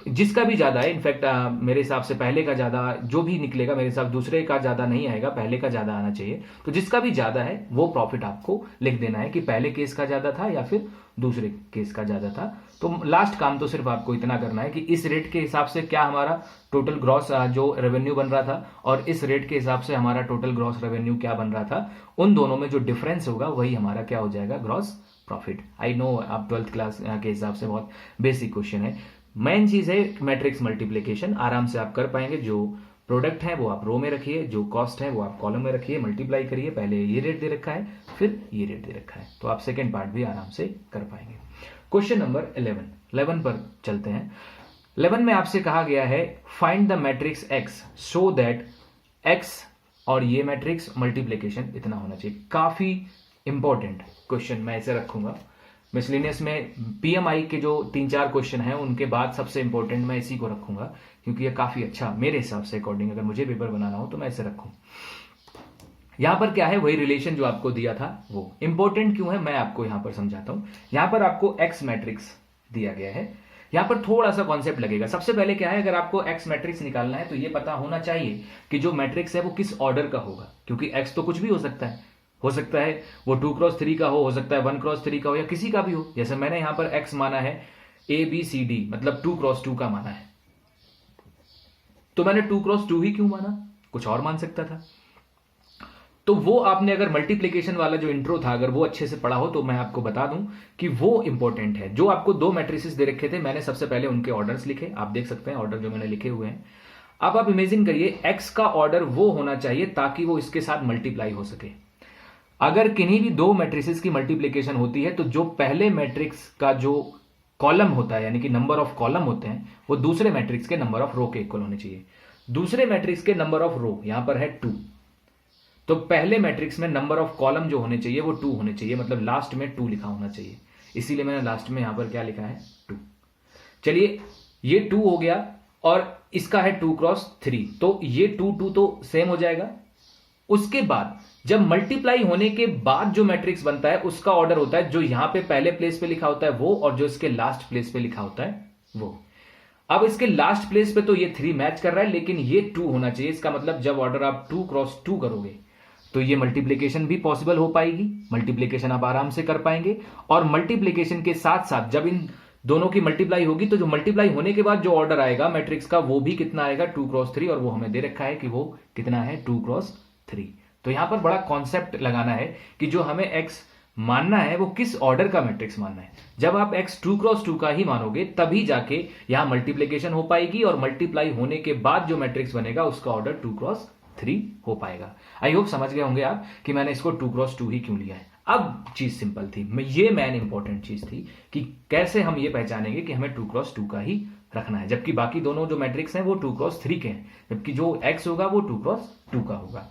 जिसका भी ज्यादा है, इनफैक्ट मेरे हिसाब से पहले का ज्यादा जो भी निकलेगा, मेरे हिसाब दूसरे का ज्यादा नहीं आएगा, पहले का ज्यादा आना चाहिए। तो जिसका भी ज्यादा है वो प्रॉफिट आपको लिख देना है कि पहले केस का ज्यादा था या फिर दूसरे केस का ज्यादा था। तो लास्ट काम तो सिर्फ आपको इतना करना है कि इस रेट के हिसाब से क्या हमारा टोटल ग्रॉस जो रेवेन्यू बन रहा था और इस रेट के हिसाब से हमारा टोटल ग्रॉस रेवेन्यू क्या बन रहा था, उन दोनों में जो डिफरेंस होगा वही हमारा क्या हो जाएगा, ग्रॉस प्रॉफिट। आई नो आप 12th क्लास के हिसाब से बहुत बेसिक क्वेश्चन है। मेन चीज है मैट्रिक्स मल्टीप्लीकेशन, आराम से आप कर पाएंगे। जो प्रोडक्ट है वो आप रो में रखिए, जो कॉस्ट है वो आप कॉलम में रखिए, मल्टीप्लाई करिए। पहले ये रेट दे रखा है, फिर ये रेट दे रखा है, तो आप सेकेंड पार्ट भी आराम से कर पाएंगे। क्वेश्चन नंबर 11 पर चलते हैं। 11 में आपसे कहा गया है find the matrix x so that x और ये मैट्रिक्स मल्टीप्लीकेशन इतना होना चाहिए। काफी इंपॉर्टेंट क्वेश्चन मैं इसे रखूंगा मिसलिनियस में। पीएमआई के जो 3-4 क्वेश्चन हैं उनके बाद सबसे इंपॉर्टेंट मैं इसी को रखूंगा, क्योंकि ये काफी अच्छा मेरे हिसाब से अकॉर्डिंग, अगर मुझे पेपर बनाना हो तो मैं इसे रखूं। यहां पर क्या है, वही रिलेशन जो आपको दिया था वो इंपॉर्टेंट क्यों है मैं आपको यहां पर समझाता हूं। यहां पर आपको एक्स मैट्रिक्स दिया गया है, यहां पर थोड़ा सा कॉन्सेप्ट लगेगा। सबसे पहले क्या है, अगर आपको एक्स मैट्रिक्स निकालना है तो ये पता होना चाहिए कि जो मैट्रिक्स है वो किस ऑर्डर का होगा, क्योंकि एक्स तो कुछ भी हो सकता है वो 2x3 का हो सकता है 1x3 का हो, या किसी का भी हो। जैसे मैंने यहां पर x माना है ABCD, मतलब 2x2 का माना है, तो मैंने 2x2 ही क्यों माना, कुछ और मान सकता था। तो वो आपने अगर मल्टीप्लीकेशन वाला जो इंट्रो था अगर वो अच्छे से पढ़ा हो तो मैं आपको बता दूं कि वो इंपॉर्टेंट है। जो आपको 2 मैट्रिसेस दे रखे थे, मैंने सबसे पहले उनके ऑर्डर्स लिखे, आप देख सकते हैं ऑर्डर जो मैंने लिखे हुए हैं। अब आप इमेजिन करिए x का ऑर्डर वो होना चाहिए ताकि वो इसके साथ मल्टीप्लाई हो सके। अगर किन्हीं भी 2 मैट्रिसेस की मल्टीप्लीकेशन होती है तो जो पहले मैट्रिक्स का जो कॉलम होता है, यानी कि नंबर ऑफ कॉलम होते हैं, वो दूसरे मैट्रिक्स के नंबर ऑफ रो के इक्वल होने चाहिए। दूसरे मैट्रिक्स के नंबर ऑफ रो यहां पर है 2, तो पहले मैट्रिक्स में नंबर ऑफ कॉलम जो होने चाहिए वो 2 होने चाहिए, मतलब लास्ट में 2 लिखा होना चाहिए। इसीलिए मैंने लास्ट में यहां पर क्या लिखा है, 2। चलिए ये 2 हो गया और इसका है 2x3, तो ये 2 तो सेम हो जाएगा। उसके बाद जब मल्टीप्लाई होने के बाद जो मैट्रिक्स बनता है उसका ऑर्डर होता है जो यहां पे पहले प्लेस पे लिखा होता है वो, और जो इसके लास्ट प्लेस पे लिखा होता है वो। अब इसके लास्ट प्लेस पे तो ये 3 मैच कर रहा है, लेकिन ये 2 होना चाहिए। इसका मतलब जब ऑर्डर आप 2x2 करोगे तो ये मल्टीप्लीकेशन भी पॉसिबल हो पाएगी, मल्टीप्लीकेशन आप आराम से कर पाएंगे। और मल्टीप्लीकेशन के साथ साथ जब इन दोनों की मल्टीप्लाई होगी तो जो मल्टीप्लाई होने के बाद जो ऑर्डर आएगा मैट्रिक्स का वो भी कितना आएगा, 2x3, और वो हमें दे रखा है कि वो कितना है, 2x3। तो यहां पर बड़ा कॉन्सेप्ट लगाना है कि जो हमें एक्स मानना है वो किस ऑर्डर का मैट्रिक्स मानना है। जब आप x 2x2 का ही मानोगे तभी जाके यहां मल्टीप्लीकेशन हो पाएगी और मल्टीप्लाई होने के बाद जो मैट्रिक्स बनेगा उसका ऑर्डर 2x3 हो पाएगा। आई होप समझ गए होंगे आप कि मैंने इसको 2x2 ही क्यों लिया है। अब चीज सिंपल थी, ये मेन इंपॉर्टेंट चीज थी कि कैसे हम ये पहचानेंगे कि हमें 2x2 का ही रखना है, जबकि बाकी दोनों जो मैट्रिक्स हैं वो 2x3 के हैं, जबकि जो x होगा वो 2x2 का होगा।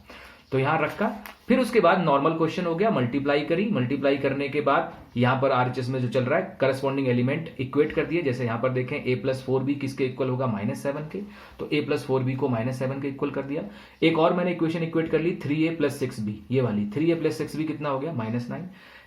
तो यहां रखा, फिर उसके बाद नॉर्मल क्वेश्चन हो गया, मल्टीप्लाई करी, मल्टीप्लाई करने के बाद यहां पर आरएचएस में जो चल रहा है करस्पॉन्डिंग एलिमेंट इक्वेट कर दिए। जैसे यहां पर देखें a+4b किसके इक्वल होगा, -7 के, तो a+4b को -7 के इक्वल कर दिया। एक और मैंने इक्वेशन इक्वेट कर ली 3a+6b, ये वाली 3a+6b कितना हो गया, -9।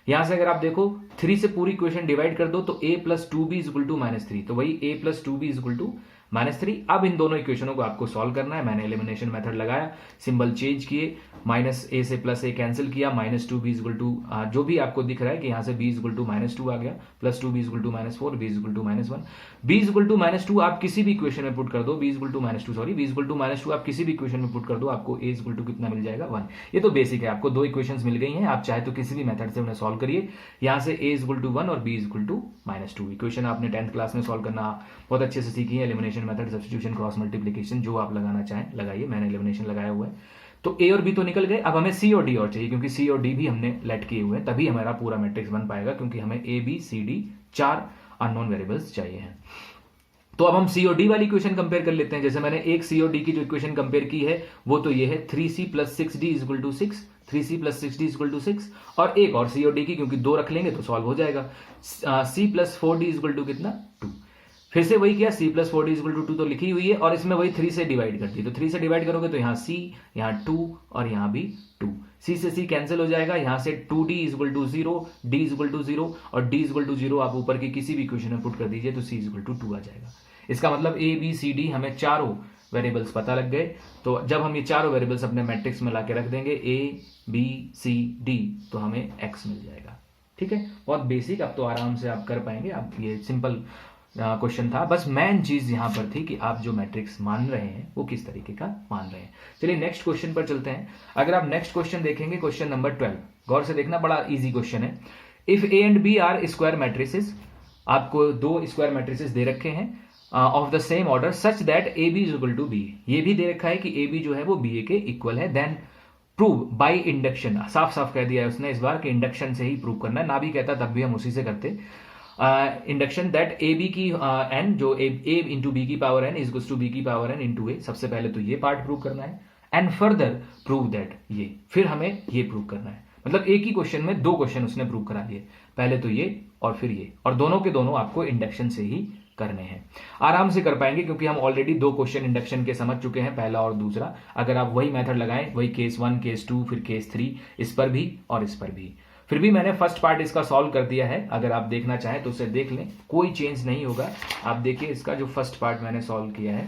यहां से अगर आप देखो 3 से पूरी इक्वेशन डिवाइड कर दो तो a+2b = -3, तो वही a+2b = -3। अब इन दोनों इक्वेशनों को आपको सॉल्व करना है। मैंने एलिमिनेशन मेथड लगाया, सिंबल चेंज किए, -a से +a कैंसिल किया, -2b = जो भी आपको दिख रहा है कि यहां से b = -2 आ गया, +2b = -4, b = -1। b = -2 आप किसी भी इक्वेशन में पुट कर दो, b = -2 आप किसी भी इक्वेशन में पुट कर दो, आपको a = कितना मिल जाएगा, 1। ये तो बेसिक है, आपको दो इक्वेशंस मिल गई हैं, आप चाहे तो किसी भी मेथड से उन्हें सॉल्व करिए। यहां से a = 1 और b = -2। इक्वेशन आपने 10th क्लास में सॉल्व करना बहुत अच्छे से सीखी है, elimination method, substitution, cross multiplication, जो आप लगाना चाहें लगाइए। मैंने एलिमिनेशन लगाया हुआ है। तो ए और बी तो निकल गए, अब हमें सी और डी और चाहिए, क्योंकि सी और डी भी हमने लेट किए हुए हैं, तभी हमारा पूरा मैट्रिक्स बन पाएगा, क्योंकि हमें A B C D 4 unknown variables चाहिए हैं। तो अब हम सी और डी वाली इक्वेशन कंपेयर कर लेते हैं। जैसे मैंने एक सी और डी की जो इक्वेशन कंपेयर की है वो तो ये है 3c + 6d = 6, 3c + 6d = 6, और एक और सी और डी की, क्योंकि दो रख लेंगे तो सॉल्व हो जाएगा। c + 4d = कितना, 2। फिर से वही किया, c + 4d = 2 तो लिखी हुई है, और इसमें वही 3 से डिवाइड कर दी, तो 3 से डिवाइड करोगे तो यहाँ c, यहाँ 2 और यहाँ भी 2, c से c कैंसिल हो जाएगा, यहाँ से 2d = 0, d = 0 और d = 0 आप ऊपर की किसी भी इक्वेशन में पुट कर दीजिए तो c = 2 आ जाएगा। इसका मतलब a b c d हमें चारों वेरिएबल्स पता लग गए। तो जब हम ये चारों वेरिएबल्स अपने मैट्रिक्स में लाके रख देंगे a b c d तो हमें x मिल जाएगा। ठीक है, बहुत बेसिक, अब तो आराम से आप कर पाएंगे। अब ये सिंपल क्वेश्चन था, बस मेन चीज यहां पर थी कि आप जो मैट्रिक्स मान रहे हैं वो किस तरीके का मान रहे हैं। चलिए नेक्स्ट क्वेश्चन पर चलते हैं। अगर आप नेक्स्ट क्वेश्चन देखेंगे, क्वेश्चन नंबर 12, गौर से देखना, बड़ा इजी क्वेश्चन है। If A and B are square matrices, आपको दो स्क्वायर मैट्रिसेस दे रखे हैं of the same order such that A B = B, ये भी दे रखा है कि ए बी जो है वो बी ए के इक्वल है, देन प्रूव बाय इंडक्शन। साफ साफ कह दिया है उसने इस बार कि इंडक्शन से ही प्रूव करना है, ना भी कहता तब भी हम उसी से करते। इंडक्शन दैट ए बी की एन, जो ए इंटू बी की power n is to B की पावर एन इंटू ए, सबसे पहले तो ये पार्ट प्रूव करना है, एंड फर्दर प्रूव दैट, ये फिर हमें ये प्रूव करना है। मतलब एक ही क्वेश्चन में दो क्वेश्चन उसने प्रूव करा दिए, पहले तो ये और फिर ये, और दोनों के दोनों आपको इंडक्शन से ही करने हैं। आराम से कर पाएंगे क्योंकि हम ऑलरेडी दो क्वेश्चन इंडक्शन के समझ चुके हैं, पहला और दूसरा। अगर आप वही मेथड लगाएं, वही केस 1, केस 2, फिर केस 3, इस पर भी और इस पर भी। फिर भी मैंने फर्स्ट पार्ट इसका सॉल्व कर दिया है, अगर आप देखना चाहें तो उसे देख लें, कोई चेंज नहीं होगा। आप देखिए इसका जो फर्स्ट पार्ट मैंने सॉल्व किया है,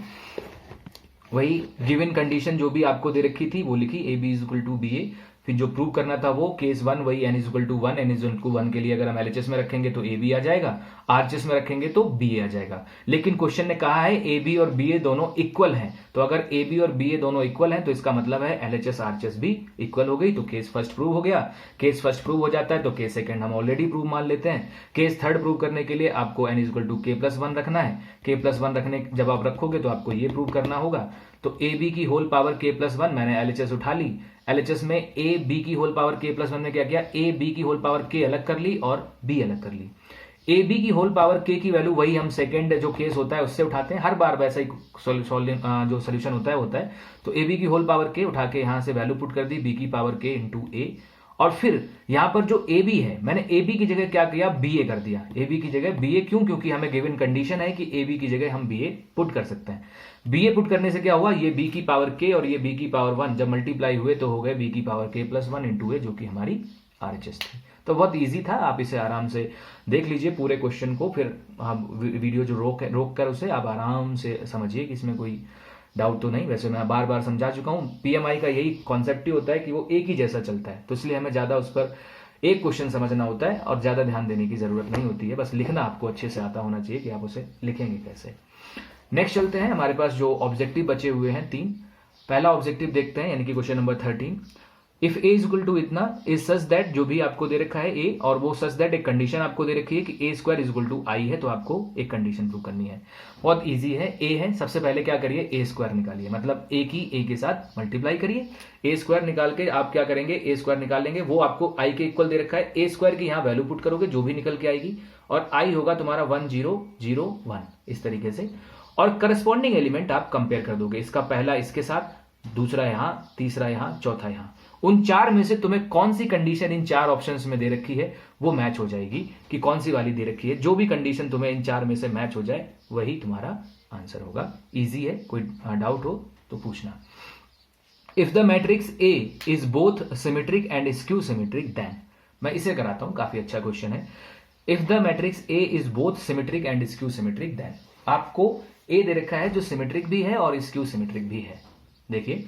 वही गिवन कंडीशन जो भी आपको दे रखी थी वो लिखी, ए बी = बी ए, फिर जो प्रूव करना था वो केस 1, वही n = 1, n = 1 के लिए अगर हम LHS में रखेंगे तो ए बी आ जाएगा, RHS में रखेंगे तो बी ए आ जाएगा। लेकिन क्वेश्चन ने कहा है ए बी और बी ए दोनों इक्वल हैं, तो अगर ए बी और बी ए दोनों इक्वल हैं तो इसका मतलब है LHS RHS भी इक्वल हो गई, तो केस फर्स्ट प्रूव हो गया। केस फर्स्ट प्रूव हो जाता है तो केस सेकंड हम ऑलरेडी प्रूव मान लेते हैं। केस थर्ड प्रूव करने के लिए आपको n = k+1 रखना है, k+1 रखने जब आप रखोगे तो आपको ये प्रूव करना होगा। तो ए बी की होल पावर k+1, मैंने LHS उठा ली, LHS में ए बी की होल पावर k+1 में क्या किया, ए बी की होल पावर k अलग कर ली और b अलग कर ली। ए बी की होल पावर k की वैल्यू वही हम सेकंड जो केस होता है उससे उठाते हैं, हर बार वैसा ही जो सोल्यूशन होता है। तो ए बी की होल पावर k उठा के यहां से वैल्यू पुट कर दी, b की पावर k इंटू ए, और फिर यहां पर जो ए बी है मैंने ए बी की जगह क्या किया, बी ए कर दिया। ए बी की जगह बी ए क्यों, क्योंकि हमें गिवन कंडीशन है कि ए बी की जगह हम बी ए पुट कर सकते हैं। बी ए पुट करने से क्या हुआ, ये बी की पावर k और ये बी की पावर 1 जब मल्टीप्लाई हुए तो हो गए बी की पावर k+1 इंटू ए, जो कि हमारी RHS थी। तो बहुत इजी था, आप इसे आराम से देख लीजिए पूरे क्वेश्चन को, फिर हम वीडियो जो रोक कर उसे आप आराम से समझिए कि इसमें कोई डाउट तो नहीं। वैसे मैं बार बार समझा चुका हूं, पीएमआई का यही कॉन्सेप्ट ही होता है कि वो एक ही जैसा चलता है, तो इसलिए हमें ज्यादा उस पर एक क्वेश्चन समझना होता है और ज्यादा ध्यान देने की जरूरत नहीं होती है, बस लिखना आपको अच्छे से आता होना चाहिए कि आप उसे लिखेंगे कैसे। नेक्स्ट चलते हैं, हमारे पास जो ऑब्जेक्टिव बचे हुए हैं 3। पहला ऑब्जेक्टिव देखते हैं, यानी कि question number 13। If A is equal to इतना इज सच दैट, जो भी आपको दे रखा है ए, और वो सच दैट एक कंडीशन आपको दे रखी है कि ए स्क्वायर इज इक्वल टू आई है, तो आपको एक कंडीशन प्रूव करनी है। बहुत इजी है, ए है, सबसे पहले क्या करिए ए स्क्वायर निकालिए, मतलब ए की ए के साथ मल्टीप्लाई करिए। ए स्क्वायर निकाल के आप क्या करेंगे, ए स्क्वायर निकाल लेंगे, वो आपको आई के इक्वल दे रखा है, ए स्क्वायर की यहाँ वैल्यू पुट करोगे जो भी निकल के आएगी, और आई होगा तुम्हारा 1001 इस तरीके से। और करस्पॉन्डिंग एलिमेंट आप कंपेयर कर दोगे, इसका पहला इसके साथ, दूसरा यहां, तीसरा यहां, चौथा यहां। उन चार में से तुम्हें कौन सी कंडीशन इन चार ऑप्शंस में दे रखी है वो मैच हो जाएगी कि कौन सी वाली दे रखी है। जो भी कंडीशन तुम्हें इन चार में से मैच हो जाए वही तुम्हारा आंसर होगा। इजी है, कोई डाउट हो तो पूछना। If the matrix A is both symmetric and skew symmetric then, मैं इसे कराता हूं, काफी अच्छा क्वेश्चन है। If the matrix A is both symmetric and skew symmetric then, आपको ए दे रखा है जो सिमेट्रिक भी है और स्क्यू सिमेट्रिक भी है। देखिए,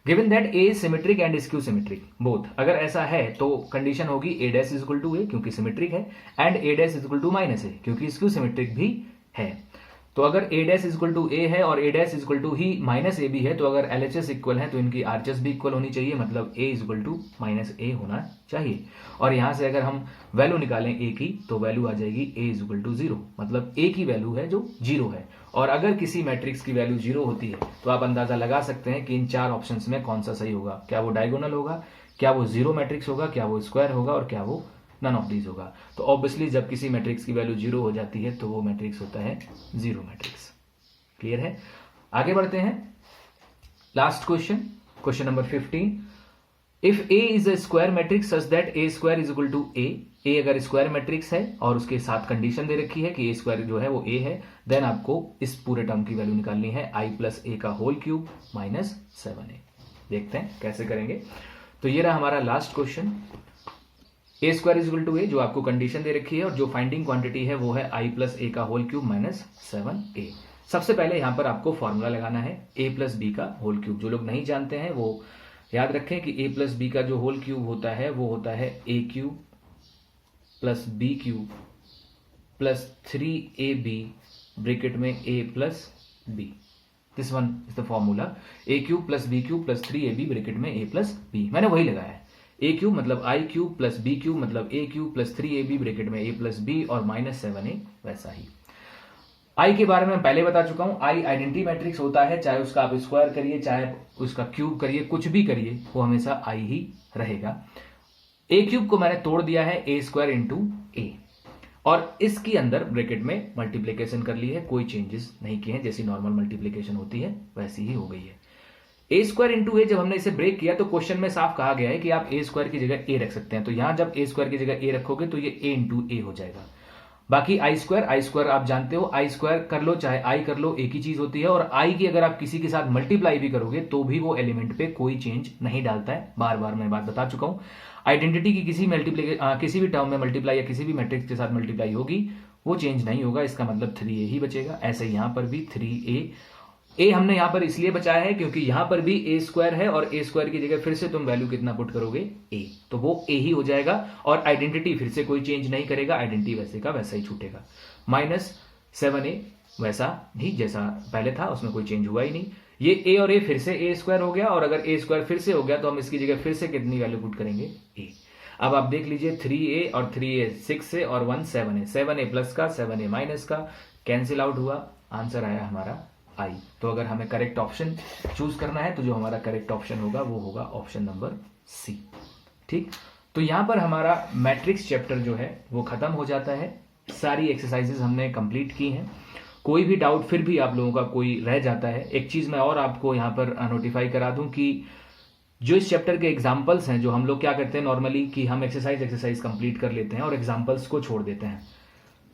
given that A symmetric and skew symmetric both, अगर ऐसा है तो कंडीशन होगी A dash is equal to A क्योंकि सिमेट्रिक है, and A dash is equal to minus A क्योंकि स्क्यू सिमेट्रिक भी है। तो अगर A dash is equal to A है और A dash is equal to ही माइनस ए भी है, तो अगर एलएचएस इक्वल है तो इनकी आरएचएस भी इक्वल होनी चाहिए, मतलब ए इज इक्वल टू माइनस ए होना चाहिए। और यहां से अगर हम वैल्यू निकालें ए की तो वैल्यू आ जाएगी ए इज इक्वल टू 0, मतलब ए की वैल्यू है जो 0 है। और अगर किसी मैट्रिक्स की वैल्यू 0 होती है तो आप अंदाजा लगा सकते हैं कि इन चार ऑप्शंस में कौन सा सही होगा, क्या वो डायगोनल होगा, क्या वो जीरो मैट्रिक्स होगा, क्या वो स्क्वायर होगा, और क्या वो नन ऑफ दीज होगा। तो ऑब्वियसली जब किसी मैट्रिक्स की वैल्यू 0 हो जाती है तो वो मैट्रिक्स होता है जीरो मैट्रिक्स। क्लियर है? आगे बढ़ते हैं, last question, question number 15। If A is a square matrix such that A square is equal to A अगर स्क्वायर मैट्रिक्स है और उसके साथ कंडीशन दे रखी है कि ए स्क्वायर जो है वो ए है, देन आपको इस पूरे टर्म की वैल्यू निकालनी है आई प्लस ए का होल क्यूब माइनस 7a। देखते हैं कैसे करेंगे। तो ये रहा हमारा last question. A square is equal to A, जो आपको कंडीशन दे रखी है, और जो फाइंडिंग क्वांटिटी है वो है आई प्लस ए का होल क्यूब माइनस 7a। सबसे पहले यहां पर आपको फॉर्मूला लगाना है ए प्लस बी का होल क्यूब। जो लोग नहीं जानते हैं वो याद रखें कि ए प्लस बी का जो होल क्यूब होता है वो होता है a cube plus b cube plus 3ab bracket में a plus b. This one is the formula, a cube plus b cube plus 3ab bracket में ए प्लस बी। मैंने वही लगाया है, ए क्यूब मतलब आई क्यूब प्लस बी क्यूब मतलब ए cube plus 3ab bracket में a plus B और minus 7a वैसा ही। आई के बारे में पहले बता चुका हूं, आई आइडेंटिटी मैट्रिक्स होता है, चाहे उसका आप स्क्वायर करिए चाहे उसका क्यूब करिए, कुछ भी करिए वो हमेशा आई ही रहेगा। ए क्यूब को मैंने तोड़ दिया है ए स्क्वायर इंटू ए, और इसके अंदर ब्रैकेट में मल्टीप्लीकेशन कर ली है, कोई चेंजेस नहीं किए हैं, जैसी नॉर्मल मल्टीप्लीकेशन होती है वैसी ही हो गई है। ए स्क्वायर इंटू ए, जब हमने इसे ब्रेक किया तो क्वेश्चन में साफ कहा गया है कि आप ए स्क्वायर की जगह ए रख सकते हैं, तो यहां जब ए स्क्वायर की जगह ए रखोगे तो ये ए इंटू ए हो जाएगा। बाकी आई स्क्वायर आप जानते हो, आई स्क्वायर कर लो चाहे आई कर लो एक ही चीज होती है, और आई की अगर आप किसी के साथ मल्टीप्लाई भी करोगे तो भी वो एलिमेंट पे कोई चेंज नहीं डालता है। बार बार मैं बात बता चुका हूं, आइडेंटिटी की किसी भी टर्म में मल्टीप्लाई या किसी भी मैट्रिक्स के साथ मल्टीप्लाई होगी वो चेंज नहीं होगा, इसका मतलब 3a ही बचेगा। ऐसे यहां पर भी 3a, ए हमने यहां पर इसलिए बचाया है क्योंकि यहां पर भी ए स्क्वायर है, और ए स्क्वायर की जगह फिर से तुम वैल्यू कितना पुट करोगे ए, तो वो ए ही हो जाएगा, और आइडेंटिटी फिर से कोई चेंज नहीं करेगा, आइडेंटिटी वैसे का वैसा ही छूटेगा। माइनस 7a वैसा ही जैसा पहले था, उसमें कोई चेंज हुआ ही नहीं। ये ए और ए फिर से ए स्क्वायर हो गया, और अगर ए स्क्वायर फिर से हो गया तो हम इसकी जगह फिर से कितनी वैल्यू पुट करेंगे ए। अब आप देख लीजिए 3a और 3a 6a और 1 7a, 7a प्लस का 7a माइनस का कैंसिल आउट हुआ, आंसर आया हमारा आई। तो अगर हमें करेक्ट ऑप्शन चूज करना है तो जो हमारा करेक्ट ऑप्शन होगा वो होगा ऑप्शन नंबर सी। ठीक, तो यहां पर हमारा मैट्रिक्स चैप्टर जो है वो खत्म हो जाता है। सारी एक्सरसाइजेस हमने कंप्लीट की हैं। कोई भी डाउट फिर भी आप लोगों का कोई रह जाता है, एक चीज मैं और आपको यहां पर नोटिफाई करा दूं कि जो इस चैप्टर के एग्जाम्पल्स हैं, जो हम लोग क्या करते हैं नॉर्मली कि हम एक्सरसाइज कंप्लीट कर लेते हैं और एग्जाम्पल्स को छोड़ देते हैं,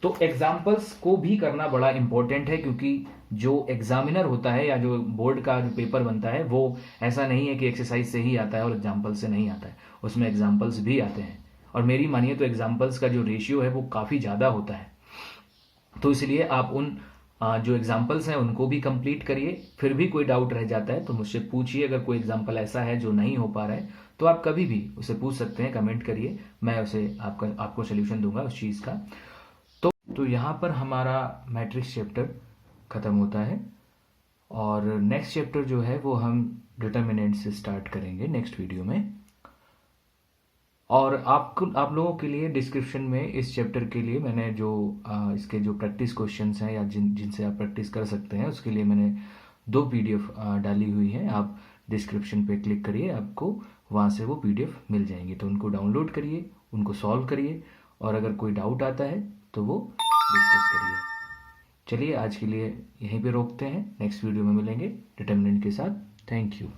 तो एग्जाम्पल्स को भी करना बड़ा इंपॉर्टेंट है, क्योंकि जो एग्जामिनर होता है या जो बोर्ड का जो पेपर बनता है वो ऐसा नहीं है कि एक्सरसाइज से ही आता है और एग्जाम्पल से नहीं आता है, उसमें एग्जाम्पल्स भी आते हैं, और मेरी मानिए तो एग्जाम्पल्स का जो रेशियो है वो काफी ज्यादा होता है। तो इसलिए आप उन जो एग्जाम्पल्स हैं उनको भी कंप्लीट करिए। फिर भी कोई डाउट रह जाता है तो मुझसे पूछिए, अगर कोई एग्जाम्पल ऐसा है जो नहीं हो पा रहा है तो आप कभी भी उसे पूछ सकते हैं, कमेंट करिए, मैं उसे आपको सोल्यूशन दूंगा उस चीज का। तो यहाँ पर हमारा मैट्रिक्स चैप्टर खत्म होता है, और नेक्स्ट चैप्टर जो है वो हम डिटर्मिनेंट से स्टार्ट करेंगे नेक्स्ट वीडियो में। और आप लोगों के लिए डिस्क्रिप्शन में इस चैप्टर के लिए मैंने जो इसके जो प्रैक्टिस क्वेश्चंस हैं या जिनसे आप प्रैक्टिस कर सकते हैं उसके लिए मैंने 2 पीडीएफ डाली हुई हैं। आप डिस्क्रिप्शन पे क्लिक करिए, आपको वहाँ से वो पीडीएफ मिल जाएंगी, तो उनको डाउनलोड करिए, उनको सॉल्व करिए और अगर कोई डाउट आता है तो वो डिस्कस करिए। चलिए आज के लिए यहीं पे रोकते हैं, नेक्स्ट वीडियो में मिलेंगे डिटर्मिनेंट के साथ। Thank you.